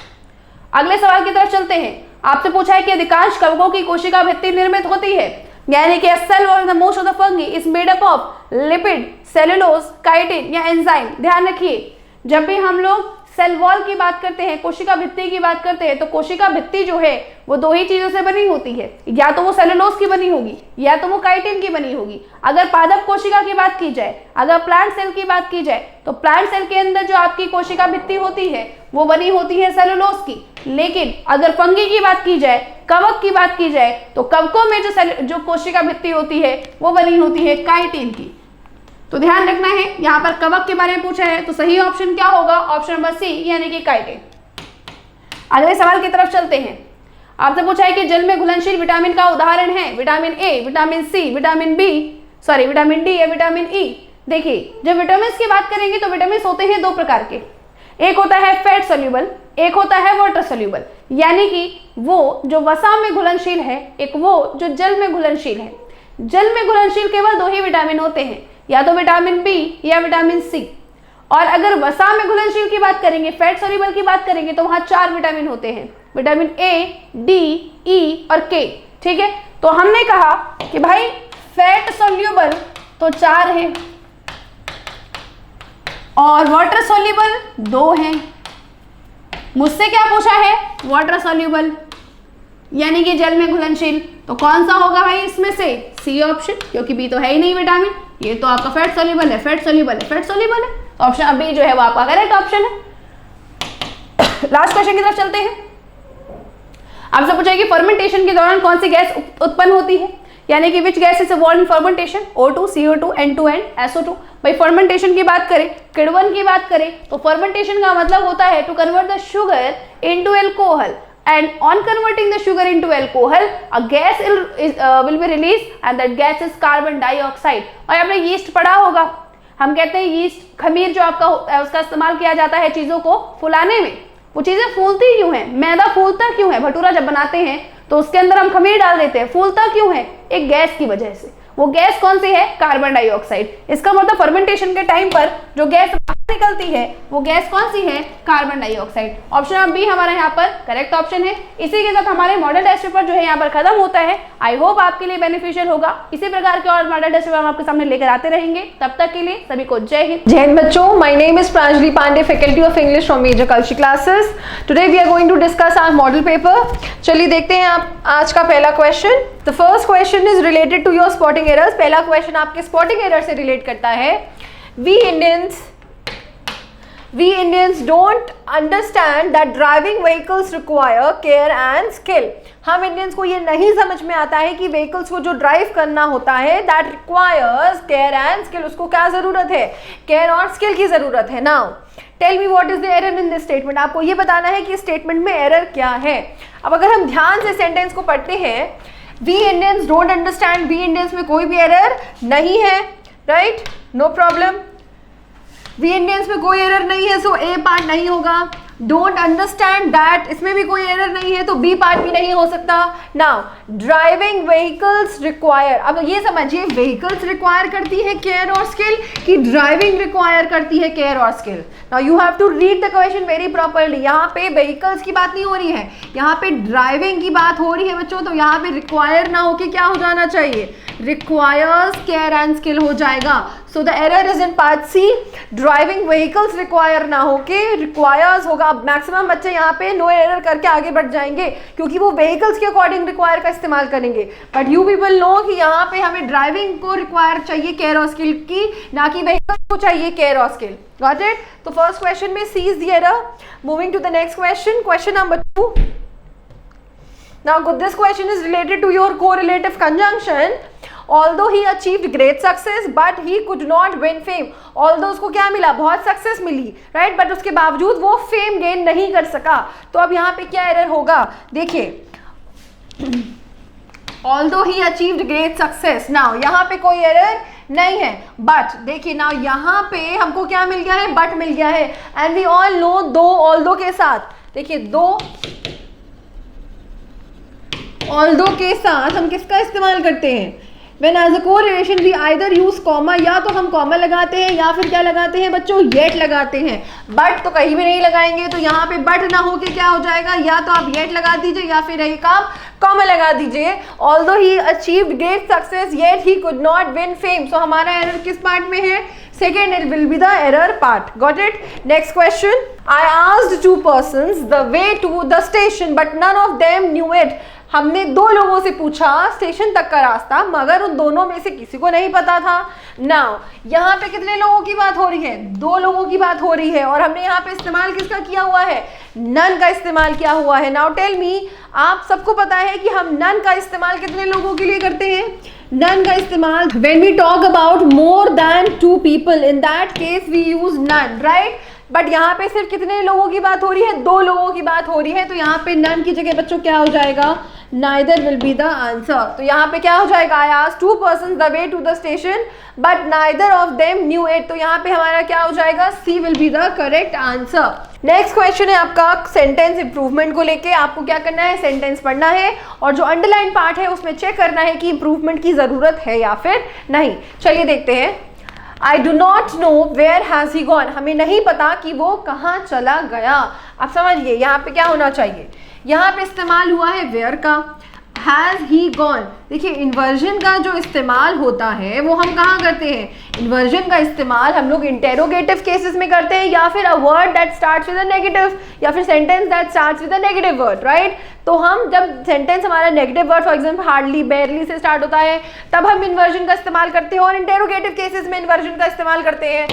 अगले सवाल की तरफ चलते हैं। आपसे पूछा है कि अधिकांश कवकों की कोशिका भित्ति निर्मित होती है, यानी कि cell wall the most of the fungi is made up of lipid, cellulose, chitin या एंजाइम। ध्यान रखिए, जब भी हम लोग सेल वॉल की बात करते हैं, कोशिका भित्ति की बात करते हैं, तो कोशिका भित्ति जो है वो 2 ही चीजों से बनी होती है, या तो वो सेलुलोज की बनी होगी या तो वो काइटिन की बनी होगी। अगर पादप कोशिका की बात की जाए, अगर प्लांट सेल की बात की जाए, तो प्लांट सेल के अंदर जो आपकी कोशिका भित्ति होती है वो बनी होती है सेलुलोज की। लेकिन अगर फंगी की बात की जाए, कवक की बात की जाए, तो कवकों में जो कोशिका भित्ति होती है वो बनी होती है काइटिन की। तो ध्यान रखना है, यहाँ पर कवक के बारे में पूछा है, तो सही ऑप्शन क्या होगा, ऑप्शन नंबर सी, यानी कि काइटिन। अगले सवाल की तरफ चलते हैं। आपसे पूछा है कि जल में घुलनशील विटामिन का उदाहरण है vitamin A, vitamin C, vitamin D या विटामिन ई। देखिए जब विटामिन की बात करेंगे तो विटामिन होते हैं दो प्रकार के, एक होता है फैट सोल्यूबल, एक होता है वाटर सोल्यूबल, यानी कि वो जो वसा में घुलनशील है, एक वो जो जल में घुलनशील है। जल में घुलनशील केवल 2 ही विटामिन होते हैं, या तो विटामिन बी या विटामिन सी। और अगर वसा में घुलनशील की बात करेंगे, फैट सोल्यूबल की बात करेंगे, तो वहां 4 विटामिन होते हैं, विटामिन ए, डी, ई और के। ठीक है, तो हमने कहा कि भाई फैट सोल्यूबल तो 4 हैं और वाटर सोल्यूबल 2 हैं। मुझसे क्या पूछा है? वाटर सोल्यूबल यानी कि जल में घुलनशील, तो कौन सा होगा भाई इसमें से? सी ऑप्शन, क्योंकि बी तो है ही नहीं विटामिन, ये तो आपका फैट सोल्यूबल है, फैट सोल्यूबल है, फैट सोल्यूबल है, तो ऑप्शन बी जो है वो आपका करेक्ट ऑप्शन है। लास्ट क्वेश्चन की तरफ चलते हैं। आपसे पूछा है कि फर्मेंटेशन के दौरान कौन सी गैस उत्पन्न होती है, यानी कि which gas is involved in fermentation? O2, CO2, N2N, SO2। भाई फर्मेंटेशन की बात करें, किण्वन की बात करें, तो फर्मेंटेशन का मतलब होता है to convert the sugar into alcohol, and on converting the sugar into alcohol a gas will be released and that gas is carbon dioxide। और आपने यीस्ट पढ़ा होगा, हम कहते हैं यीस्ट खमीर जो आपका होता है उसका इस्तेमाल किया जाता है चीज़ों को फुलाने में। वो चीज़ें फूलती क्यों हैं? मैदा फूलता क्यों है? भटूरा जब बनाते हैं तो उसके अंदर हम खमीर डाल देते हैं, फूलता क्यों है? एक गैस की वजह से। वो गैस कौन सी है? Carbon dioxide. इसका मतलब फर्मेंटेशन के टाइम पर जो गैस निकलती है वो गैस कौन सी है? Carbon dioxide. ऑप्शन बी हमारा यहाँ पर करेक्ट ऑप्शन है। इसी के साथ हमारे मॉडल टेस्ट पेपर जो है यहाँ पर खत्म होता है। आई होप आपके लिए बेनिफिशियल होगा। इसी प्रकार के और मॉडल टेस्ट पेपर हम आपके सामने लेकर आते रहेंगे। तब तक के लिए सभी को जय हिंद। जय हिंद बच्चों, my name is Pranjali Pandey, faculty of English from major culture classes. Today we are going to discuss our model paper. चलिए देखते हैं आप आज का पहला क्वेश्चन। The first question is related to your spotting errors. पहला क्वेश्चन आपके स्पॉटिंग एरर से रिलेट करता है। We Indians don't understand that driving vehicles require care and skill। हम इंडियंस को ये नहीं समझ में आता है कि व्हीकल्स को जो ड्राइव करना होता है that requires care and skill, उसको क्या जरूरत है? केयर और स्किल की जरूरत है। Now tell me what is the error in this statement. आपको ये बताना है कि स्टेटमेंट में एरर क्या है। अब अगर हम ध्यान से सेंटेंस को पढ़ते हैं, we Indians don't understand, we Indians में कोई भी एरर नहीं है, right, no problem. We Indians में कोई एरर नहीं है, सो ए पार्ट नहीं होगा। डोंट अंडरस्टैंड दैट, इसमें भी कोई एरर नहीं है, तो बी पार्ट भी नहीं हो सकता। नाउ ड्राइविंग व्हीकल्स रिक्वायर, अब ये समझिए व्हीकल्स रिक्वायर करती है केयर और स्किल कि ड्राइविंग रिक्वायर करती है केयर और skill. Now you have to read the question very properly. यहाँ पे व्हीकल्स की बात नहीं हो रही है, यहाँ पे ड्राइविंग की बात हो रही है बच्चों। तो यहाँ पे रिक्वायर ना होके क्या हो जाना चाहिए? रिक्वायर्स केयर एंड स्किल हो जाएगा। So the error is in part C. Driving vehicles require ना होके रिक्वायर्स होगा। अब मैक्सिमम बच्चे यहाँ पे नो एरर करके आगे बढ़ जाएंगे क्योंकि वो व्हीकल्स के अकॉर्डिंग रिक्वायर का इस्तेमाल करेंगे। बट यू पीपल नो कि यहाँ पे हमें ड्राइविंग को रिक्वायर चाहिए केयर और स्किल की, ना कि व्हीकल्स को चाहिए केयर और स्किल। Got it? तो फर्स्ट क्वेश्चन में C is the error. Moving to the next question, question number 2। Now this question is related to your correlative conjunction. Although he achieved great success, but he could not win fame. Although उसको क्या मिला? बहुत success milli, right, but उसके बावजूद वो fame gain नहीं कर सका। तो अब यहाँ पे क्या एरर होगा? देखिए, Although he achieved great success, now यहाँ पे कोई एरर नहीं है, बट देखिए ना यहाँ पे हमको क्या मिल गया है? बट मिल गया है। एंड वी ऑल नो दो ऑल्दो के साथ, देखिए दो ऑल्दो के साथ हम किसका इस्तेमाल करते हैं? When as a correlation we either use comma, या तो हम कॉमा लगाते हैं या फिर क्या लगाते हैं बच्चों? येट लगाते हैं। बट तो कहीं भी नहीं लगाएंगे, तो यहाँ पे बट ना होके क्या हो जाएगा? या तो आप येट लगा दीजिए या फिर एक आप कॉमा लगा दीजिए। Although he achieved great success, yet he could not win fame। So हमारा एरर किस पार्ट में है? Second, it will be the error part. Got it? Next question. I asked 2 persons the way to the station, but none of them knew it। हमने 2 लोगों से पूछा station तक का रास्ता, मगर उन दोनों में से किसी को नहीं पता था। नाउ यहाँ पे कितने लोगों की बात हो रही है? 2 लोगों की बात हो रही है, और हमने यहाँ पे इस्तेमाल किसका किया हुआ है? नन का इस्तेमाल किया हुआ है। नाउ टेल मी, आप सबको पता है कि हम नन का इस्तेमाल कितने लोगों के लिए करते हैं? नन का इस्तेमाल when we talk about more than 2 people, in that case we use none, right? But यहाँ पे सिर्फ कितने लोगों की बात हो रही है? 2 लोगों की बात हो रही है, तो यहाँ पे नन की जगह बच्चों क्या हो जाएगा? Neither will be the answer. तो यहाँ पे क्या हो जाएगा, I asked 2 persons the way to the station but neither of them knew it. तो यहाँ पे हमारा क्या हो जाएगा, C will be the correct answer. Next question है आपका सेंटेंस इंप्रूवमेंट को लेके। आपको क्या करना है, सेंटेंस पढ़ना है और जो अंडरलाइन पार्ट है उसमें चेक करना है कि इंप्रूवमेंट की जरूरत है या फिर नहीं। चलिए देखते हैं। I do not know where has he gone, हमें नहीं पता कि वो कहाँ चला गया। अब समझिए यहाँ पे क्या होना चाहिए, यहाँ पे इस्तेमाल हुआ है वेयर का, हैज ही गॉन। देखिए इन्वर्जन का जो इस्तेमाल होता है वो हम कहाँ करते हैं, इन्वर्जन का इस्तेमाल हम लोग इंटेरोगेटिव केसेस में करते हैं, या फिर a word that starts with a negative, या फिर sentence that starts with a negative word, right. तो हम जब सेंटेंस हमारा negative word for example hardly, बेयरली से स्टार्ट होता है तब हम इन्वर्जन का इस्तेमाल करते हैं, और इंटेरोगेटिव केसेस में इन्वर्जन का इस्तेमाल करते हैं।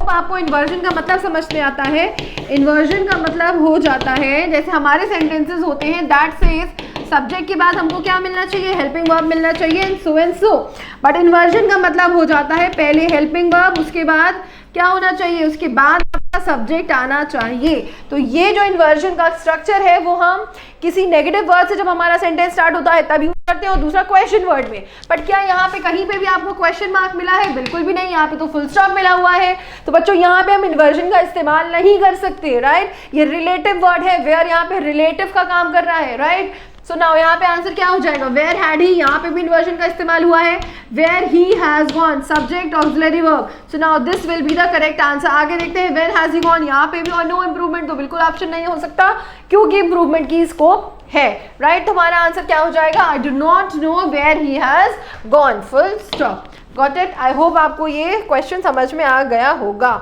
आपको इन्वर्जन का मतलब समझ में आता है। इन्वर्जन का मतलब हो जाता है जैसे हमारे सेंटेंसेस होते हैं दैट सेज सब्जेक्ट के बाद हमको क्या मिलना चाहिए, हेल्पिंग वर्ब मिलना चाहिए एंड सो। बट इन्वर्जन का मतलब हो जाता है पहले हेल्पिंग वर्ब, उसके बाद क्या होना चाहिए, उसके बाद आपका सब्जेक्ट आना चाहिए। तो ये जो इन्वर्जन का स्ट्रक्चर है वो हम किसी नेगेटिव वर्ड से जब हमारा सेंटेंस स्टार्ट होता है तब यूज करते हैं, और दूसरा क्वेश्चन वर्ड में। बट क्या यहाँ पे कहीं पे भी आपको क्वेश्चन मार्क मिला है, बिल्कुल भी नहीं, यहाँ पे तो फुल स्टॉप मिला हुआ है। तो बच्चों यहाँ पे हम इन्वर्जन का इस्तेमाल नहीं कर सकते, राइट। ये रिलेटिव वर्ड है, वेयर यहाँ पे रिलेटिव का काम कर रहा है, राइट। सो नाउ यहाँ पे आंसर क्या हो जाएगा, वेयर हैड ही, यहाँ पे भी इन्वर्जन का इस्तेमाल हुआ है, where he has gone subject auxiliary verb. So now this will be the correct answer. आगे देखते हैं, वेयर हैज ही गॉन, यहाँ पे भी और नो इंप्रूवमेंट, तो बिल्कुल ऑप्शन नहीं हो सकता क्योंकि इंप्रूवमेंट की स्कोप है, राइट। तो हमारा आंसर क्या हो जाएगा, I do not know where he has gone, full stop. Got it. I hope आपको ये क्वेश्चन समझ में आ गया होगा।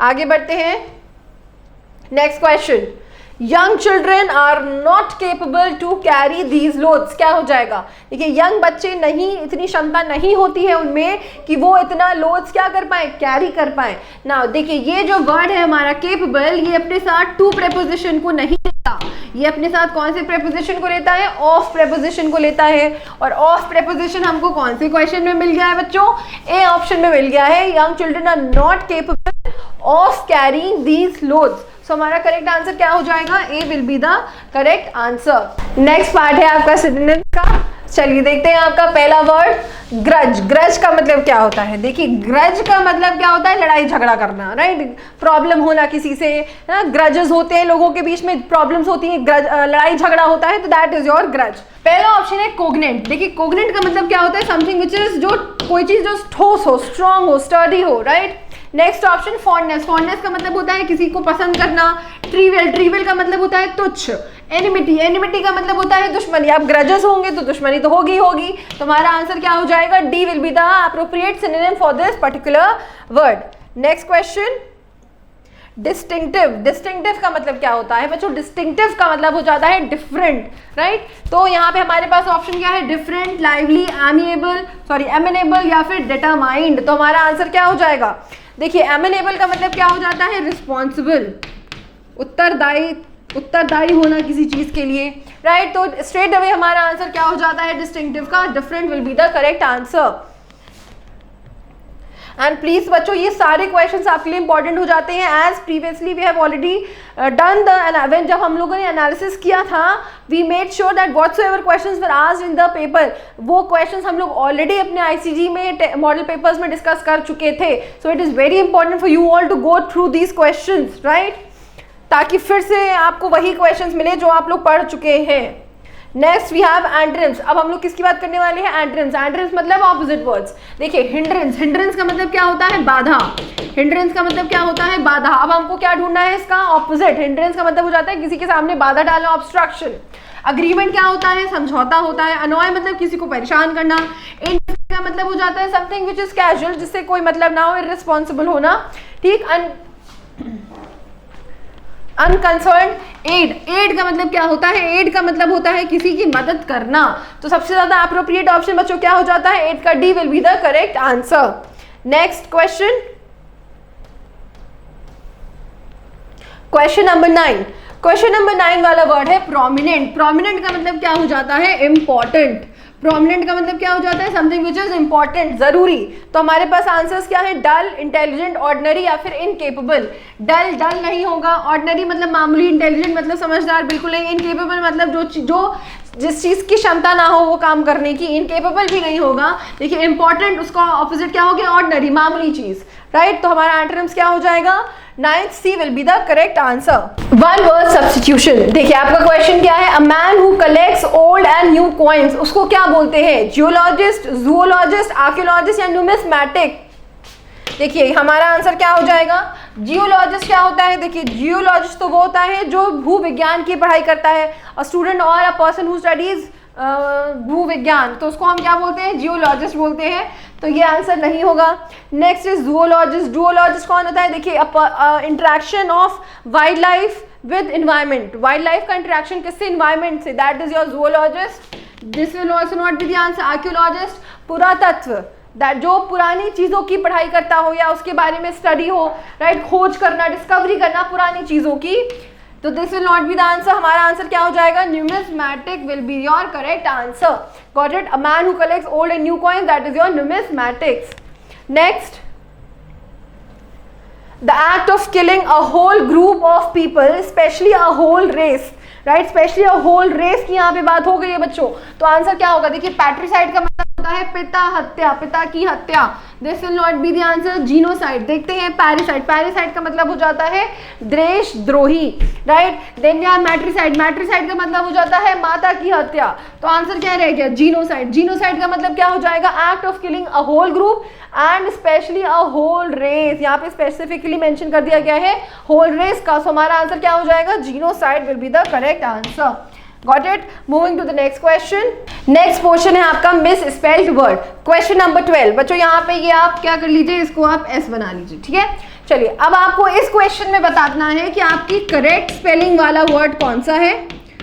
आगे बढ़ते हैं। Next question, young children are not capable to carry these loads. क्या हो जाएगा, देखिए यंग बच्चे नहीं, इतनी क्षमता नहीं होती है उनमें कि वो इतना लोड्स क्या कर पाए, कैरी कर पाए ना। देखिए ये जो वर्ड है हमारा केपेबल, ये अपने साथ टू प्रेपोजिशन को नहीं लेता, ये अपने साथ कौन से प्रेपोजिशन को लेता है, ऑफ प्रेपोजिशन को लेता है। और ऑफ प्रेपोजिशन हमको कौन से क्वेश्चन में मिल गया है बच्चों, ए ऑप्शन में मिल गया है, young children are not capable of carrying these loads. So हमारा करेक्ट आंसर क्या हो जाएगा, A will be the correct answer. Next part है आपका सिनोनिम का। चलिए देखते हैं आपका पहला वर्ड, ग्रज। ग्रज का मतलब क्या होता है, देखिए ग्रज का मतलब क्या होता है, लड़ाई झगड़ा करना, राइट। प्रॉब्लम होना किसी से, ग्रजेस होते हैं लोगों के बीच में, प्रॉब्लम्स होती है, लड़ाई झगड़ा होता है, तो दैट इज योर ग्रज। पहला ऑप्शन है कोग्नेंट। देखिए कोग्नेंट का मतलब क्या होता है, समथिंग विच इज, जो कोई चीज जो ठोस हो, स्ट्रॉन्ग हो, स्टर्डी हो, right. Next option fondness. Fondness का मतलब होता है किसी को पसंद करना। ट्रिवियल, ट्रिवियल का मतलब होता है तुच्छ। एनिमिटी, एनिमिटी का मतलब होता है दुश्मनी। आप ग्रजेस होंगे तो दुश्मनी तो होगी होगी। तो हमारा आंसर क्या हो जाएगा, D will be the appropriate synonym for this particular word. Next question, distinctive. Distinctive का मतलब क्या होता है बच्चों, डिस्टिंक्टिव का मतलब हो जाता है डिफरेंट, राइट। तो यहाँ पे हमारे पास ऑप्शन क्या है, डिफरेंट, लाइवली, एमिनेबल या फिर डिटरमाइंड। तो हमारा आंसर क्या हो जाएगा, देखिए एमिनेबल का मतलब क्या हो जाता है, रिस्पॉन्सिबल, उत्तरदायी होना किसी चीज के लिए, राइट। तो स्ट्रेट अवे हमारा आंसर क्या हो जाता है, डिस्टिंक्टिव का different will be the correct answer. And please बच्चों ये सारे क्वेश्चंस आपके लिए इंपॉर्टेंट हो जाते हैं, as previously we have already done the, जब हम लोगों ने एनालिसिस किया था we made sure that whatsoever questions were asked in the paper, वो क्वेश्चंस हम लोग ऑलरेडी अपने आईसीजी में मॉडल पेपर्स में डिस्कस कर चुके थे। So it is very important for you all to go through these questions, right, ताकि फिर से आपको वही क्वेश्चंस मिले जो आप लोग पढ़ चुके हैं। Next we have antonyms. अब हम लोग किसकी बात करने वाले हैं, एंड्रिम्स। एंड्रिम्स मतलब ऑपोजिट वर्ड्स। देखिए हिंड्रेंस, हिंड्रेंस का मतलब क्या होता है, बाधा। हिंड्रेंस का मतलब क्या होता है, बाधा। अब हमको क्या ढूंढना है, इसका ऑपोजिट। हिंड्रेंस का मतलब हो जाता है किसी के सामने बाधा डालना, ऑब्स्ट्रक्शन। अग्रीमेंट क्या होता है, समझौता होता है। अनॉय मतलब किसी को परेशान करना। इनडिफरेंट का मतलब हो जाता है समथिंग विच इज कैजुअल, जिससे कोई मतलब ना हो, इररिस्पॉन्सिबल होना, ठीक। अनकंसर्न्ड। एड, एड का मतलब क्या होता है, एड का मतलब होता है किसी की मदद करना। तो सबसे ज्यादा अप्रोप्रिएट ऑप्शन बच्चों क्या हो जाता है, एड का D will be the correct answer. Next question, question number 9। Question number 9 वाला वर्ड है प्रोमिनेंट। प्रोमिनेंट का मतलब क्या हो जाता है, इंपॉर्टेंट। प्रोमिनेंट का मतलब क्या हो जाता है, समथिंग विच इज इंपॉर्टेंट, जरूरी। तो हमारे पास आंसर्स क्या है, डल, इंटेलिजेंट, ऑर्डिनरी या फिर इनकेपेबल। डल, डल नहीं होगा। ऑर्डिनरी मतलब मामूली। इंटेलिजेंट मतलब समझदार, बिल्कुल नहीं। इनकेपेबल मतलब जो जिस चीज़ की क्षमता ना हो वो काम करने की, इनकेपेबल भी नहीं होगा। देखिए इंपॉर्टेंट उसका ऑपोजिट क्या हो गया, ऑर्डिनरी, मामूली चीज़, राइट। तो हमारा एंटोनिम्स क्या हो जाएगा, 9th C will be the correct answer। One word substitution. देखिए आपका क्वेश्चन क्या है, अ man who collects old and new coins, उसको क्या बोलते हैं, जियोलॉजिस्ट, जूलॉजिस्ट, आर्कियोलॉजिस्ट या न्यूमिस्मैटिक। देखिए हमारा आंसर क्या हो जाएगा, जियोलॉजिस्ट क्या होता है, देखिए जियोलॉजिस्ट तो वो होता है जो भूविज्ञान की पढ़ाई करता है, अ स्टूडेंट और अ पर्सन हु स्टडीज भूविज्ञान, तो उसको हम क्या बोलते हैं, जियोलॉजिस्ट बोलते हैं। तो ये आंसर नहीं होगा। Next is zoologist. जूलॉजिस्ट कौन होता है, देखिए interaction of wild life with environment, wild life का इंटरेक्शन किससे, इन्वायरमेंट से, that is your zoologist. This will also not be the answer. Archaeologist, पुरातत्व, दैट जो पुरानी चीज़ों की पढ़ाई करता हो या उसके बारे में स्टडी हो, राइट, खोज करना, डिस्कवरी करना पुरानी चीज़ों की, तो this will not be the answer. हमारा आंसर क्या हो जाएगा, numismatic will be your correct answer. Got it, a man who collects old and new coins, that is your numismatics. Next, the act of killing a whole group of people, specially a whole race, right, specially a whole race की यहाँ पे बात हो गई है बच्चों। तो answer क्या होगा, देखिए पैट्रिसाइड का मतलब होता है पिता हत्या, पिता की हत्या, this will not be the answer. Genocide. देखते हैं पैरिसाइड, पैरिसाइड का मतलब हो जाता है देशद्रोही, राइट। देन यार मैट्रिसाइड, मैट्रिसाइड का मतलब हो जाता है माता की हत्या। तो आंसर क्या रह गया, जीनोसाइड। जीनोसाइड का मतलब क्या हो जाएगा, act of killing a whole group and specially a whole race. यहाँ पे स्पेसिफिकली मेंशन कर दिया गया है होल रेस का, सो हमारा आंसर क्या हो जाएगा, genocide will be the correct answer. Got it? Moving to the next question. Next portion है आपका misspelled word. Question number 12. बच्चों यहाँ पे ये आप क्या कर लीजिए, इसको आप S बना लीजिए, ठीक है। चलिए अब आपको इस क्वेश्चन में बताना है कि आपकी करेक्ट स्पेलिंग वाला वर्ड कौन सा है,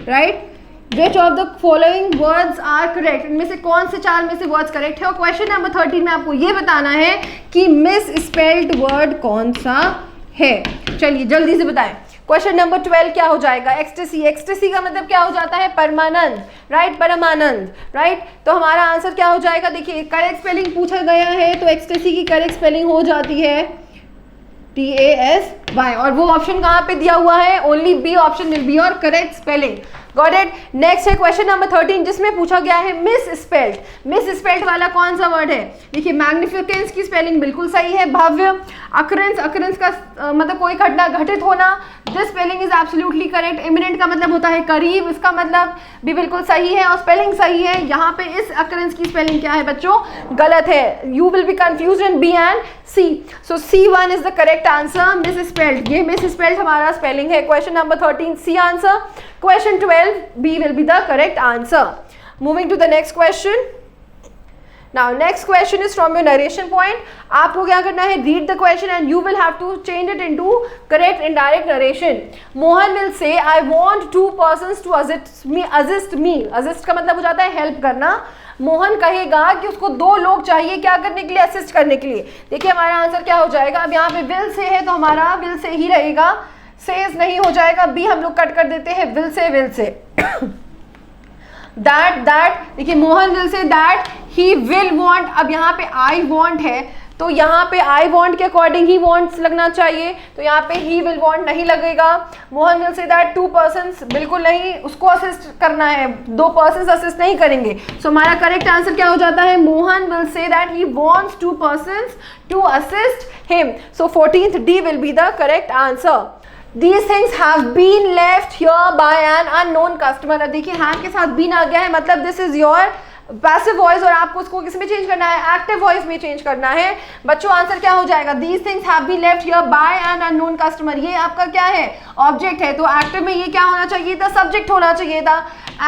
right. Which of the following words are correct? इनमें से कौन से चार में से वर्ड्स करेक्ट है। और क्वेश्चन नंबर 13 में आपको ये बताना है कि misspelled word कौन सा है। चलिए जल्दी से बताएं। क्वेश्चन नंबर 12 क्या हो जाएगा, एक्सटेसी। एक्सटेसी का मतलब क्या हो जाता है, परमानंद, राइट, परमानंद, राइट। तो हमारा आंसर क्या हो जाएगा, देखिए करेक्ट स्पेलिंग पूछा गया है तो एक्सटेसी की करेक्ट स्पेलिंग हो जाती है TASY, और वो ऑप्शन कहाँ पे दिया हुआ है, only B option will be your correct spelling. Got it. Next है क्वेश्चन नंबर 13 जिसमें पूछा गया है मिसस्पेल्ड। मिसस्पेल्ड वाला कौन सा वर्ड है, देखिए मैग्निफिकेंस की स्पेलिंग बिल्कुल सही है, भव्य। अकरेंस, अकरेंस का मतलब कोई घटना घटित होना, this spelling is absolutely correct. Imminent का मतलब होता है करीब, इसका मतलब भी बिल्कुल सही है और स्पेलिंग सही है। यहाँ पे इस अकरेंस की स्पेलिंग क्या है बच्चों, गलत है। You will be confuse in B and C, so C1 is the correct answer. Misspelled, ये मिसस्पेल्ड हमारा स्पेलिंग है। Question number 13 C answer. Question 12 B will be the correct answer. Moving to the next question. Now next question is from your narration point. आपको क्या करना है, read the question and you will have to change it into correct indirect narration. Mohan will say I want 2 persons to assist me. Assist का मतलब हो जाता है help करना। मोहन कहेगा कि उसको 2 लोग चाहिए क्या करने के लिए, असिस्ट करने के लिए। देखिए हमारा आंसर क्या हो जाएगा, अब यहाँ पे will से है तो हमारा will से ही रहेगा, सेज नहीं हो जाएगा, बी हम लोग कट कर देते हैं, विल से दैट देखिए Mohan will say that, he will want, अब यहाँ पे आई वांट है तो यहाँ पे आई वांट के अकॉर्डिंग ही वांट्स लगना चाहिए, तो यहाँ पे ही विल वांट नहीं लगेगा। Mohan will say that 2 persons, बिल्कुल नहीं, उसको असिस्ट करना है, 2 पर्सन्स असिस्ट नहीं करेंगे। सो हमारा करेक्ट आंसर क्या हो जाता है, Mohan will say that he wants 2 persons to assist him. So 14th D will be the correct answer. These things have been left here by an unknown customer। अब देखिए have के साथ been आ गया है, मतलब this is your passive voice और आपको उसको किस में चेंज करना है, एक्टिव वॉइस में चेंज करना है। बच्चों आंसर क्या हो जाएगा, these things have been left here by an unknown customer. ये आपका क्या है, ऑब्जेक्ट है, तो एक्टिव में ये क्या होना चाहिए था, सब्जेक्ट होना चाहिए था।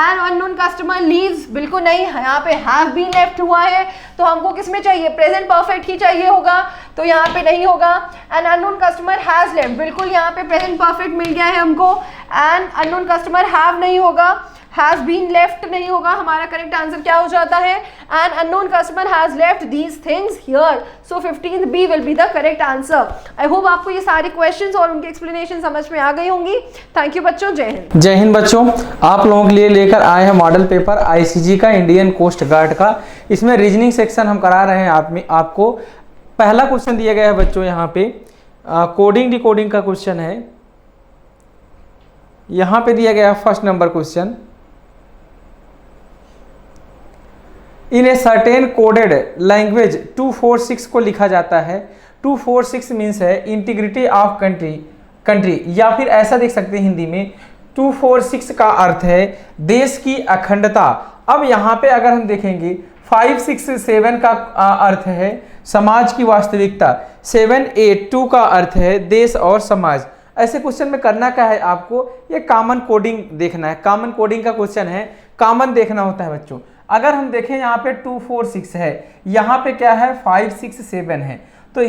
एन अननोन कस्टमर लीव्स, बिल्कुल नहीं, यहाँ पे हैव बीन लेफ्ट हुआ है तो हमको किस में चाहिए, प्रेजेंट परफेक्ट ही चाहिए होगा, तो यहाँ पे नहीं होगा। N unknown customer has left, बिल्कुल यहाँ पे प्रेजेंट परफेक्ट मिल गया है हमको। एन अननोन कस्टमर हैव नहीं होगा, हैज बीन लेफ्ट नहीं होगा। हमारा करेक्ट आंसर क्या हो जाता है, N unknown customer has left these things here. So 15th B will be the correct answer. I hope आपको ये सारे क्वेश्चंस और उनके एक्सप्लेनेशन समझ में आ गई होंगी। थैंक यू बच्चों, जय हिंद। जय हिंद बच्चों, आप लोगों के लिए लेकर आए हैं मॉडल पेपर ICG का, इंडियन कोस्ट गार्ड का। इसमें रीजनिंग सेक्शन हम करा रहे हैं। आपको पहला क्वेश्चन दिया गया है बच्चों, यहाँ पे कोडिंग डिकोडिंग का क्वेश्चन है। यहाँ पे दिया गया है first number question, in a certain coded language 246 को लिखा जाता है। 246 मीन्स है इंटीग्रिटी ऑफ कंट्री, या फिर ऐसा देख सकते हैं हिंदी में 246 का अर्थ है देश की अखंडता। अब यहाँ पे अगर हम देखेंगे 567 का अर्थ है समाज की वास्तविकता, 782 का अर्थ है देश और समाज। ऐसे क्वेश्चन में करना क्या है आपको, ये कॉमन कोडिंग देखना है। कॉमन कोडिंग का क्वेश्चन है, कॉमन देखना होता है बच्चों। अगर हम देखें यहाँ पे 246 है, यहाँ पे क्या है 567 है, तो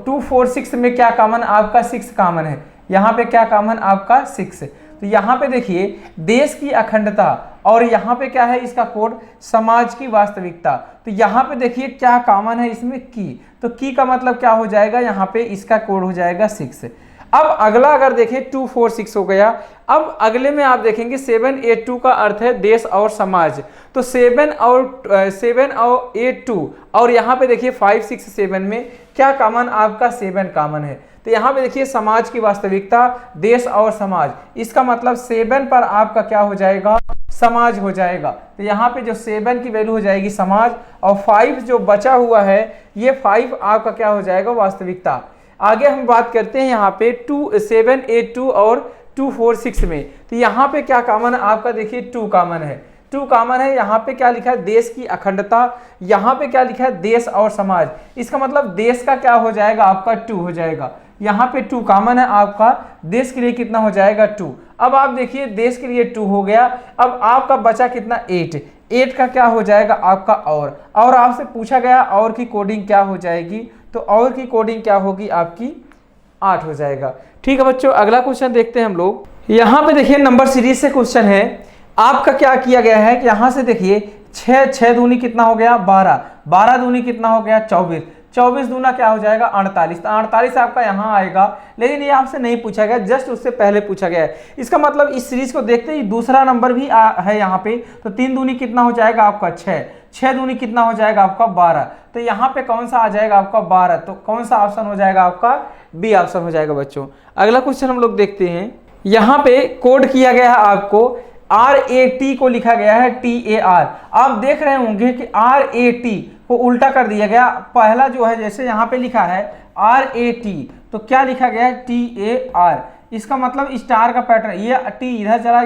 246 में क्या कॉमन आपका 6 कॉमन है, यहाँ पे क्या कॉमन आपका 6। तो यहाँ पे देखिए देश की अखंडता और यहाँ पे क्या है इसका कोड समाज की वास्तविकता। तो यहाँ पे देखिए क्या कॉमन है इसमें की, तो की का मतलब क्या हो जाएगा, यहाँ पे इसका कोड हो जाएगा 6। अब अगला अगर देखें 246 हो गया। अब अगले में आप देखेंगे 782 का अर्थ है देश और समाज, तो 7 और 82 और यहाँ पे देखिए 567 में क्या कॉमन आपका 7 कॉमन है। तो यहाँ पे देखिए समाज की वास्तविकता, देश और समाज, इसका मतलब 7 पर आपका क्या हो जाएगा, समाज हो जाएगा। तो यहाँ पे जो 7 की वैल्यू हो जाएगी समाज, और 5 जो बचा हुआ है ये 5 आपका क्या हो जाएगा वास्तविकता। आगे हम बात करते हैं यहाँ पे 782 और 246 में, तो यहाँ पे क्या कॉमन है आपका, देखिए 2 कॉमन है। 2 कॉमन है, यहाँ पे क्या लिखा है देश की अखंडता, यहाँ पे क्या लिखा है देश और समाज, इसका मतलब देश का क्या हो जाएगा आपका 2 हो जाएगा। यहाँ पे 2 कॉमन है आपका, देश के लिए कितना हो जाएगा 2। अब आप देखिए देश के लिए 2 हो गया, अब आपका बचा कितना 8 का क्या हो जाएगा आपका और आपसे पूछा गया और की कोडिंग क्या हो जाएगी, तो और की कोडिंग क्या होगी आपकी 8 हो जाएगा। ठीक है बच्चों, अगला क्वेश्चन देखते हैं हम लोग। यहाँ पे देखिए नंबर सीरीज से क्वेश्चन है। आपका क्या किया गया है कि यहाँ से देखिए 6 दूनी कितना हो गया 12 दूनी कितना हो गया 24 दूना क्या हो जाएगा 48। तो 48 आपका यहाँ आएगा, लेकिन ये आपसे नहीं पूछा गया, जस्ट उससे पहले पूछा गया है। इसका मतलब इस सीरीज को देखते ही दूसरा नंबर भी है यहाँ पे, तो 3 दूनी कितना हो जाएगा आपका 6 दूनी कितना हो जाएगा आपका 12। तो यहाँ पे कौन सा आ जाएगा आपका 12, तो कौन सा ऑप्शन हो जाएगा आपका बी ऑप्शन हो जाएगा बच्चों। अगला क्वेश्चन हम लोग देखते हैं। यहाँ पे कोड किया गया है आपको RAT को लिखा गया है TAR। आप देख रहे होंगे कि RAT को उल्टा कर दिया गया। पहला जो है जैसे यहाँ पे लिखा है RAT, तो क्या लिखा गया है TAR। इसका मतलब स्टार का पैटर्न, ये T इधर चला,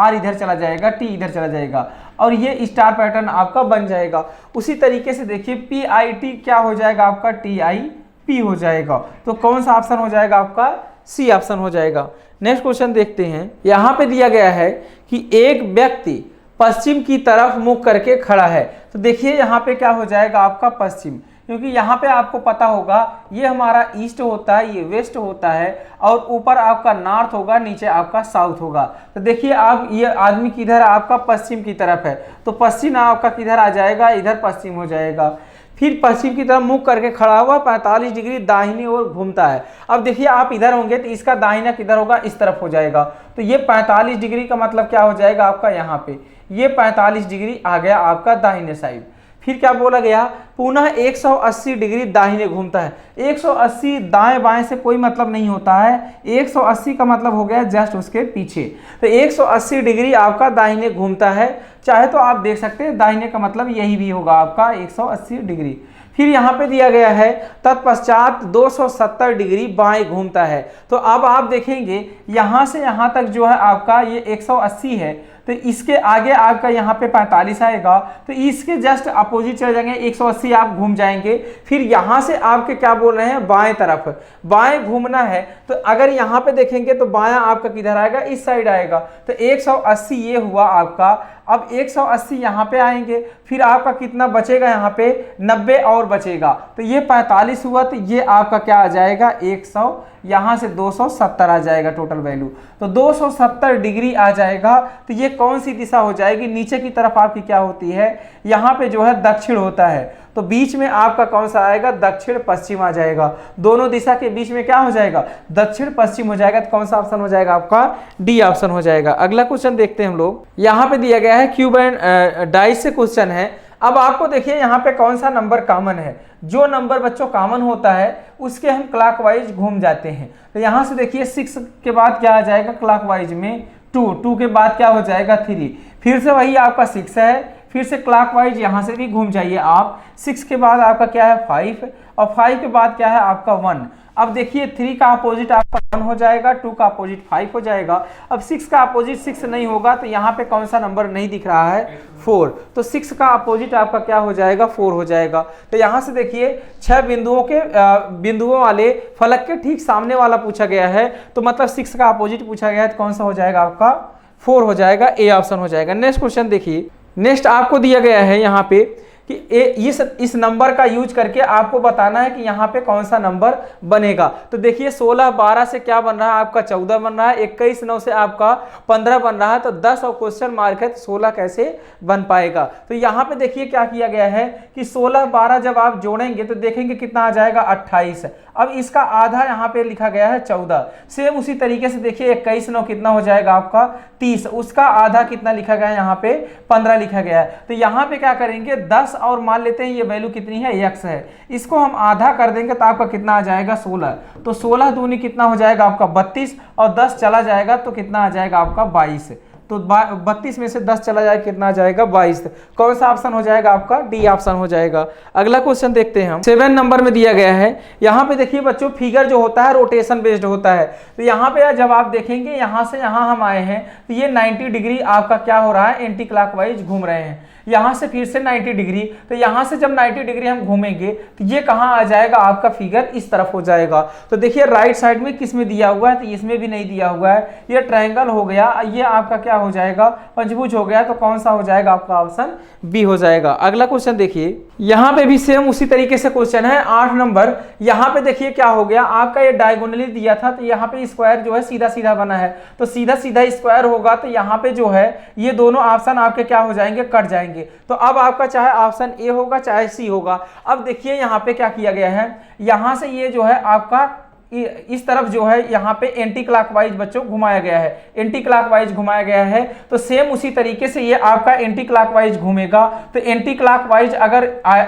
R इधर चला जाएगा, T इधर चला जाएगा और ये स्टार पैटर्न आपका बन जाएगा। उसी तरीके से देखिए PIT क्या हो जाएगा आपका TIP हो जाएगा। तो कौन सा ऑप्शन हो जाएगा आपका सी ऑप्शन हो जाएगा। नेक्स्ट क्वेश्चन देखते हैं। यहाँ पे दिया गया है कि एक व्यक्ति पश्चिम की तरफ मुख करके खड़ा है, तो देखिए यहाँ पे क्या हो जाएगा आपका पश्चिम, क्योंकि यहाँ पे आपको पता होगा ये हमारा ईस्ट होता है, ये वेस्ट होता है और ऊपर आपका नॉर्थ होगा, नीचे आपका साउथ होगा। तो देखिए आप ये आदमी किधर आपका पश्चिम की तरफ है, तो पश्चिम आपका किधर आ जाएगा, इधर पश्चिम हो जाएगा। फिर पश्चिम की तरफ मुख करके खड़ा हुआ 45 डिग्री दाहिनी ओर घूमता है। अब देखिए आप इधर होंगे तो इसका दाहिना किधर होगा, इस तरफ हो जाएगा। तो ये 45 डिग्री का मतलब क्या हो जाएगा आपका, यहाँ पे ये 45 डिग्री आ गया आपका दाहिने साइड। फिर क्या बोला गया, पुनः 180 डिग्री दाहिने घूमता है। 180 दाएं बाएं से कोई मतलब नहीं होता है, 180 का मतलब हो गया जस्ट उसके पीछे। तो 180 डिग्री आपका दाहिने घूमता है, चाहे तो आप देख सकते हैं दाहिने का मतलब यही भी होगा आपका 180 डिग्री। फिर यहाँ पे दिया गया है तत्पश्चात 270 डिग्री बाएं घूमता है। तो अब आप देखेंगे यहाँ से यहाँ तक जो है आपका ये 180 है, तो इसके आगे आपका यहाँ पे 45 आएगा, तो इसके जस्ट अपोजिट चले जाएंगे, 180 आप घूम जाएंगे। फिर यहाँ से आपके क्या बोल रहे हैं, बाएं तरफ बाएं घूमना है। तो अगर यहाँ पे देखेंगे तो बायां आपका किधर आएगा, इस साइड आएगा। तो 180 ये हुआ आपका। अब 180 यहाँ पे आएंगे, फिर आपका कितना बचेगा, यहाँ पे 90 और बचेगा। तो ये 45 हुआ, तो ये आपका क्या आ जाएगा 100, यहाँ से 270 आ जाएगा टोटल वैल्यू। तो 270 डिग्री आ जाएगा। तो ये कौन सी दिशा हो जाएगी, नीचे की तरफ आपकी क्या होती है, यहाँ पे जो है दक्षिण होता है। तो बीच में आपका कौन सा आएगा, दक्षिण पश्चिम आ जाएगा। दोनों दिशा के बीच में क्या हो जाएगा, दक्षिण पश्चिम हो जाएगा। तो कौन सा ऑप्शन हो जाएगा आपका डी ऑप्शन हो जाएगा। अगला क्वेश्चन देखते हैं हम लोग। यहाँ पे दिया गया है क्यूब एंड डाइस से क्वेश्चन है। अब आपको देखिए यहाँ पे कौन सा नंबर कॉमन है। जो नंबर बच्चों कॉमन होता है उसके हम क्लॉकवाइज घूम जाते हैं। तो यहाँ से देखिए 6 के बाद क्या आ जाएगा क्लॉकवाइज में 2 के बाद क्या हो जाएगा 3, फिर से वही आपका 6 है, फिर से क्लॉकवाइज यहाँ से भी घूम जाइए आप। 6 के बाद आपका क्या है 5 और 5 के बाद क्या है आपका 1। अब देखिए 3 का अपोजिट आपका 1 हो जाएगा, 2 का अपोजिट 5 हो जाएगा। अब 6 का अपोजिट 6 नहीं होगा तो यहाँ पे कौन सा नंबर नहीं दिख रहा है 4, तो 6 का अपोजिट आपका क्या हो जाएगा 4 हो जाएगा। तो यहाँ से देखिए 6 बिंदुओं वाले फलक के ठीक सामने वाला पूछा गया है, तो मतलब 6 का अपोजिट पूछा गया है तो कौन सा हो जाएगा आपका 4 हो जाएगा, ए ऑप्शन हो जाएगा। नेक्स्ट क्वेश्चन देखिए, नेक्स्ट आपको दिया गया है यहाँ पे कि इस नंबर का यूज करके आपको बताना है कि यहाँ पे कौन सा नंबर बनेगा। तो देखिए 16 12 से क्या बन रहा है आपका 14 बन रहा है, 21 9 से आपका 15 बन रहा है, तो 10 और क्वेश्चन मार्क है तो 16 कैसे बन पाएगा। तो यहाँ पे देखिए क्या किया गया है कि 16 12 जब आप जोड़ेंगे तो देखेंगे कितना आ जाएगा 28। अब इसका आधा यहाँ पे लिखा गया है 14। सेम उसी तरीके से देखिए 21 9 कितना हो जाएगा आपका 30, उसका आधा कितना लिखा गया है यहाँ पे 15 लिखा गया है। तो यहाँ पे क्या करेंगे 10 और मान लेते हैं ये वैल्यू कितनी है x है, इसको हम आधा कर देंगे तो आपका कितना आ जाएगा 16। तो 16 दूनी कितना हो जाएगा आपका 32 और 10 चला जाएगा तो कितना आ जाएगा आपका 22। तो 32 में से 10 चला जाएगा कितना आ जाएगा 22। कौन सा ऑप्शन हो जाएगा आपका डी ऑप्शन हो जाएगा। अगला क्वेश्चन देखते हैं हम, 7 नंबर में दिया गया है। यहाँ पे देखिए बच्चों फिगर जो होता है रोटेशन बेस्ड होता है। तो यहाँ पे जब आप देखेंगे यहाँ से यहाँ हम आए हैं तो ये 90 डिग्री आपका क्या हो रहा है एंटी क्लॉकवाइज घूम रहे हैं, यहाँ से फिर से 90 डिग्री। तो यहाँ से जब 90 डिग्री हम घूमेंगे तो ये कहाँ आ जाएगा आपका फिगर इस तरफ हो जाएगा। तो देखिए राइट साइड में किस में दिया हुआ है तो इसमें भी नहीं दिया हुआ है, ये ट्रायंगल हो गया, ये आपका क्या हो जाएगा पंचभुज हो गया। तो कौन सा हो जाएगा आपका ऑप्शन बी हो जाएगा। अगला क्वेश्चन देखिए, यहाँ पे भी सेम उसी तरीके से क्वेश्चन है 8 नंबर। यहाँ पे देखिए क्या हो गया आपका ये डायगोनली दिया था तो यहाँ पे स्क्वायर जो है सीधा सीधा बना है, तो सीधा सीधा स्क्वायर होगा तो यहाँ पे जो है ये दोनों ऑप्शन आपके क्या हो जाएंगे कट जाएंगे। तो अब आपका चाहे ऑप्शन ए होगा चाहे सी होगा। अब देखिए यहाँ पे क्या किया गया है, यहाँ से ये जो है आपका इस तरफ जो है यहाँ पे एंटी क्लॉकवाइज बच्चों घुमाया गया है, एंटी क्लॉकवाइज घुमाया गया है। तो सेम उसी तरीके से ये आपका एंटी क्लॉकवाइज घूमेगा। तो एंटी क्लॉकवाइज अगर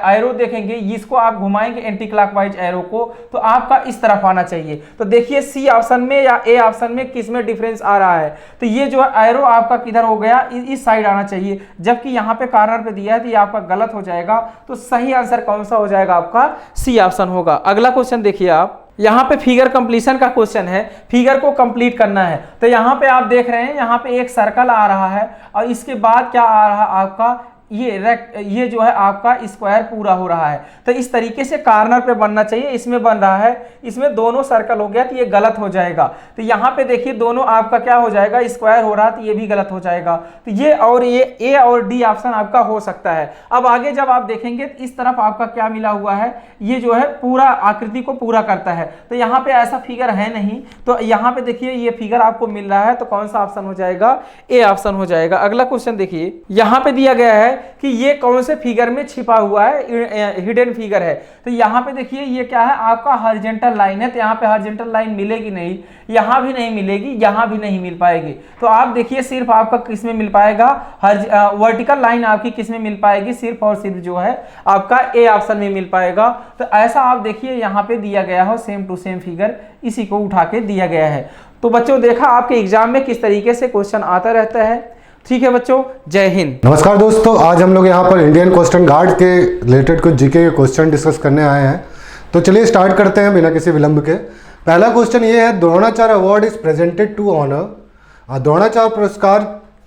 एरो देखेंगे इसको आप घुमाएंगे एंटी क्लॉकवाइज एरो को तो आपका इस तरफ आना चाहिए। तो देखिए सी ऑप्शन में या ए ऑप्शन में किस में डिफरेंस आ रहा है, तो ये जो है एरो आपका किधर हो गया इस साइड आना चाहिए, जबकि यहाँ पे कॉर्नर पे दिया है तो ये आपका गलत हो जाएगा। तो सही आंसर कौन सा हो जाएगा आपका सी ऑप्शन होगा। अगला क्वेश्चन देखिए आप, यहाँ पे फिगर कंप्लीशन का क्वेश्चन है, फिगर को कंप्लीट करना है। तो यहाँ पे आप देख रहे हैं यहाँ पे एक सर्कल आ रहा है और इसके बाद क्या आ रहा है आपका ये जो है आपका स्क्वायर पूरा हो रहा है। तो इस तरीके से कॉर्नर पे बनना चाहिए, इसमें बन रहा है, इसमें दोनों सर्कल हो गया तो ये गलत हो जाएगा। तो यहाँ पे देखिए दोनों आपका क्या हो जाएगा स्क्वायर हो रहा है तो ये भी गलत हो जाएगा। तो ये और ये ए और डी ऑप्शन आपका हो सकता है। अब आगे जब आप देखेंगे तो इस तरफ आपका क्या मिला हुआ है, ये जो है पूरा आकृति को पूरा करता है। तो यहाँ पे ऐसा फिगर है नहीं, तो यहाँ पे देखिए ये फिगर आपको मिल रहा है तो कौन सा ऑप्शन हो जाएगा ए ऑप्शन हो जाएगा। अगला क्वेश्चन देखिए, यहाँ पे दिया गया है कि ये कौन से फिगर में छिपा हुआ है, हिडन फिगर है। तो यहाँ पे देखिए ये क्या है आपका हॉरिजॉन्टल लाइन है, तो यहाँ पे हॉरिजॉन्टल लाइन मिलेगी नहीं, यहाँ भी नहीं मिलेगी, यहाँ भी नहीं मिल पाएगी। तो आप देखिए सिर्फ आपका किस में मिल पाएगा, वर्टिकल लाइन आपकी किस में मिल पाएगी, सिर्फ और सिर्फ जो है आपका ए ऑप्शन में मिल पाएगा। तो ऐसा आप देखिए यहाँ पे दिया गया हो सेम टू सेम फिगर, इसी को उठा के दिया गया है। तो बच्चों देखा आपके एग्जाम में किस तरीके से क्वेश्चन आता रहता है। ठीक है बच्चों, जय हिंद। नमस्कार दोस्तों, आज हम लोग यहाँ पर इंडियन कोस्ट एंड गार्ड के रिलेटेड कुछ जीके के क्वेश्चन डिस्कस करने आए हैं। तो चलिए स्टार्ट करते हैं बिना किसी विलंब के। पहला क्वेश्चन ये है, Dronacharya award is presented to honour. Dronacharya पुरस्कार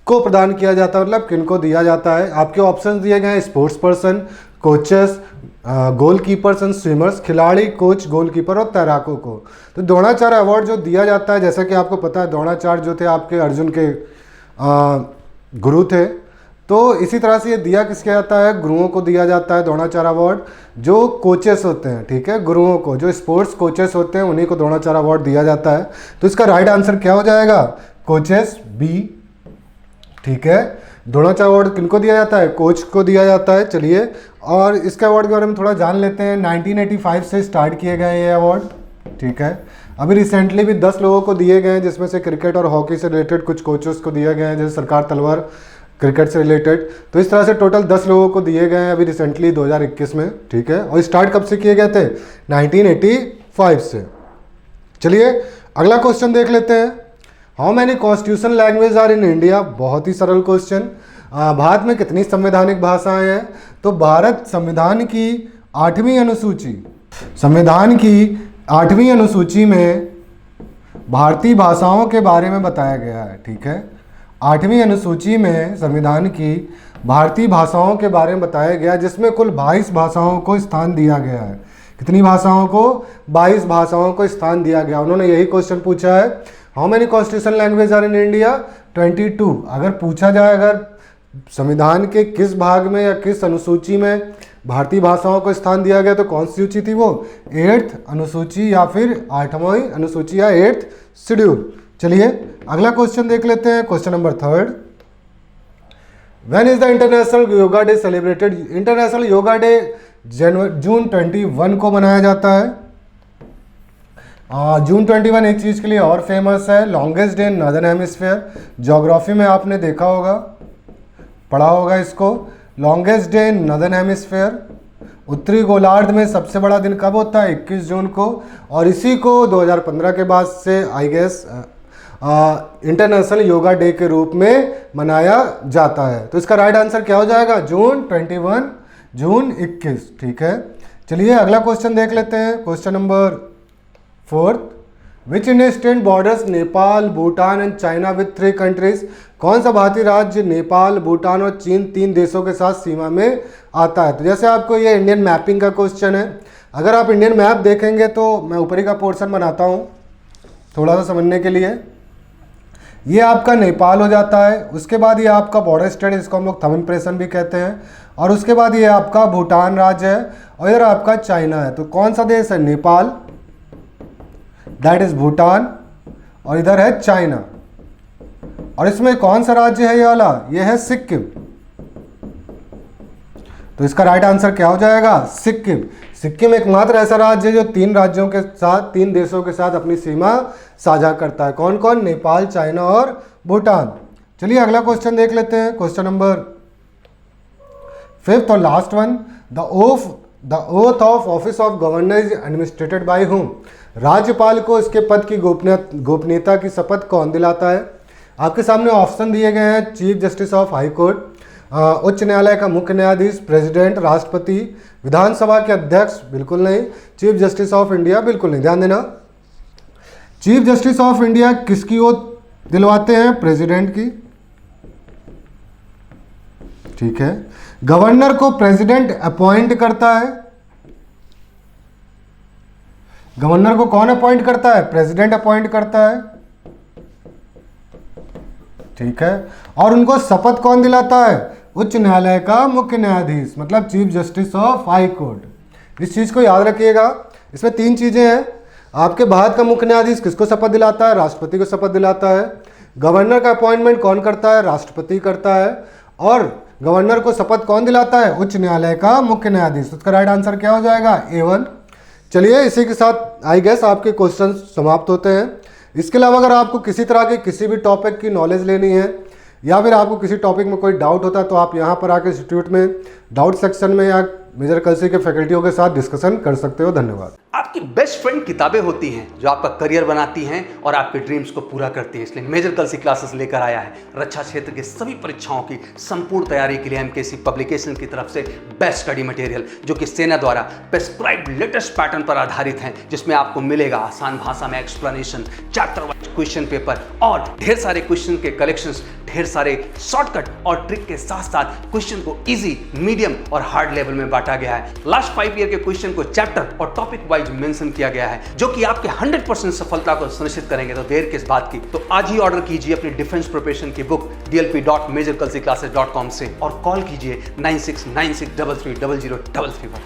को प्रदान किया जाता है, मतलब किनको दिया जाता है। आपके ऑप्शन दिए गए हैं sports person, coaches, goalkeepers and swimmers, खिलाड़ी, कोच, गोलकीपर और तैराकों को। तो द्रोणाचार्य अवार्ड जो दिया जाता है, जैसा कि आपको पता है द्रोणाचार्य जो थे आपके अर्जुन के गुरु थे, तो इसी तरह से ये दिया किसके जाता है, गुरुओं को दिया जाता है द्रोणाचार्य अवार्ड। जो कोचेस होते हैं, ठीक है, गुरुओं को, जो स्पोर्ट्स कोचेस होते हैं उन्हीं को द्रोणाचार्य अवार्ड दिया जाता है। तो इसका राइट आंसर क्या हो जाएगा, कोचेस, बी। ठीक है, द्रोणाचार्य अवार्ड किनको दिया जाता है, कोच को दिया जाता है। चलिए, और इसके अवार्ड के बारे में थोड़ा जान लेते हैं। 1985 से स्टार्ट किए गए ये अवार्ड, ठीक है। अभी रिसेंटली भी 10 लोगों को दिए गए हैं, जिसमें से क्रिकेट और हॉकी से रिलेटेड कुछ कोचेस को दिए गए हैं, जैसे सरकार तलवार क्रिकेट से रिलेटेड। तो इस तरह से टोटल 10 लोगों को दिए गए हैं अभी रिसेंटली 2021 में, ठीक है। और स्टार्ट कब से किए गए थे, 1985 से। चलिए अगला क्वेश्चन देख लेते हैं। How many constitution language are in India. बहुत ही सरल क्वेश्चन। भारत में कितनी संवैधानिक भाषाएं हैं? तो भारत संविधान की 8वीं अनुसूची, संविधान की 8वीं अनुसूची में भारतीय भाषाओं के बारे में बताया गया है। ठीक है, 8वीं अनुसूची में संविधान की भारतीय भाषाओं के बारे में बताया गया, जिसमें कुल 22 भाषाओं को स्थान दिया गया है। कितनी भाषाओं को? 22 भाषाओं को स्थान दिया गया। उन्होंने यही क्वेश्चन पूछा है, how many constitutional language are in India? 22। अगर पूछा जाए अगर संविधान के किस भाग में या किस अनुसूची में भारतीय भाषाओं को स्थान दिया गया, तो कौन सी सूची थी वो? 8th अनुसूची या फिर 8वीं अनुसूची या 8th शेड्यूल। चलिए अगला क्वेश्चन देख लेते हैं, question number 3। When is the international yoga day celebrated? International yoga day जून 21 को मनाया जाता है। जून 21 एक चीज़ के लिए और फेमस है, longest day in northern hemisphere. Geography में आपने देखा होगा, पढ़ा होगा इसको, longest day in northern hemisphere. उत्तरी गोलार्ध में सबसे बड़ा दिन कब होता है? 21 जून को। और इसी को 2015 के बाद से I guess international yoga day के रूप में मनाया जाता है। तो इसका राइट आंसर क्या हो जाएगा? जून 21, जून 21। ठीक है, चलिए अगला क्वेश्चन देख लेते हैं, question number 4। Which Indian state borders Nepal, Bhutan and China with 3 countries? कौन सा भारतीय राज्य नेपाल, भूटान और चीन 3 देशों के साथ सीमा में आता है? तो जैसे आपको ये इंडियन मैपिंग का क्वेश्चन है, अगर आप इंडियन मैप देखेंगे तो मैं ऊपरी का पोर्शन बनाता हूँ थोड़ा सा समझने के लिए। ये आपका नेपाल हो जाता है, उसके बाद ये आपका बॉर्डर स्टेट, जिसको हम लोग थंब इम्प्रेशन भी कहते हैं, और उसके बाद ये आपका भूटान राज्य है, और इधर आपका चाइना है। तो कौन सा देश है? नेपाल, दैट इज भूटान, और इधर है चाइना। और इसमें कौन सा राज्य है ये वाला? ये है सिक्किम। तो इसका राइट आंसर क्या हो जाएगा? सिक्किम। सिक्किम एकमात्र ऐसा राज्य है जो 3 राज्यों के साथ, 3 देशों के साथ अपनी सीमा साझा करता है। कौन कौन? नेपाल, चाइना और भूटान। चलिए अगला क्वेश्चन देख लेते हैं, क्वेश्चन नंबर 5 और last one. The oath of office of governor is administrated by whom? राज्यपाल को इसके पद की गोपनीयता की शपथ कौन दिलाता है? आपके सामने ऑप्शन दिए गए हैं, chief justice of high court, उच्च न्यायालय का मुख्य न्यायाधीश, प्रेसिडेंट, राष्ट्रपति, विधानसभा के अध्यक्ष, बिल्कुल नहीं, चीफ जस्टिस ऑफ इंडिया, बिल्कुल नहीं। ध्यान देना, चीफ जस्टिस ऑफ इंडिया किसकी ओथ दिलवाते हैं? प्रेसिडेंट की। ठीक है, गवर्नर को प्रेसिडेंट अपॉइंट करता है। गवर्नर को कौन अपॉइंट करता है? प्रेसिडेंट अपॉइंट करता है। ठीक है, और उनको शपथ कौन दिलाता है? उच्च न्यायालय का मुख्य न्यायाधीश, मतलब chief justice of high court. इस चीज को याद रखिएगा, इसमें 3 चीजें हैं। आपके भारत का मुख्य न्यायाधीश किसको शपथ दिलाता है? राष्ट्रपति को शपथ दिलाता है। गवर्नर का अपॉइंटमेंट कौन करता है? राष्ट्रपति करता है। और गवर्नर को शपथ कौन दिलाता है? उच्च न्यायालय का मुख्य न्यायाधीश। उसका राइट आंसर क्या हो जाएगा? A1। चलिए इसी के साथ आई गेस आपके क्वेश्चन समाप्त होते हैं। इसके अलावा अगर आपको किसी तरह के किसी भी टॉपिक की नॉलेज लेनी है, या फिर आपको किसी टॉपिक में कोई डाउट होता है, तो आप यहाँ पर आके इंस्टीट्यूट में डाउट सेक्शन में या मेजर कल्सी के फैकल्टियों के साथ डिस्कशन कर सकते हो। धन्यवाद। आपकी बेस्ट फ्रेंड किताबें होती हैं जो आपका करियर बनाती हैं और आपके ड्रीम्स को पूरा करती हैं। इसलिए मेजर कल्सी क्लासेस लेकर आया है रक्षा क्षेत्र के सभी परीक्षाओं की संपूर्ण तैयारी के लिए एमकेसी पब्लिकेशन की तरफ से बेस्ट स्टडी मटेरियल, जो कि सेना द्वारा प्रेस्क्राइब्ड लेटेस्ट पैटर्न पर आधारित हैं, जिसमें आपको मिलेगा आसान भाषा में explanation, chapter wise question paper और ढेर सारे क्वेश्चन के कलेक्शंस, ढेर सारे शॉर्टकट और ट्रिक के साथ साथ क्वेश्चन को इजी, मीडियम और हार्ड लेवल में बांटा गया है। लास्ट 5 ईयर के क्वेश्चन को चैप्टर और टॉपिक वाइज मेंशन किया गया है, जो कि आपके 100% सफलता को सुनिश्चित करेंगे। तो देर किस बात की, तो आज ही ऑर्डर कीजिए अपनी डिफेंस प्रिपरेशन की बुक dlp.majorkulsiclasses.com से और कॉल कीजिए 9696330033 पर।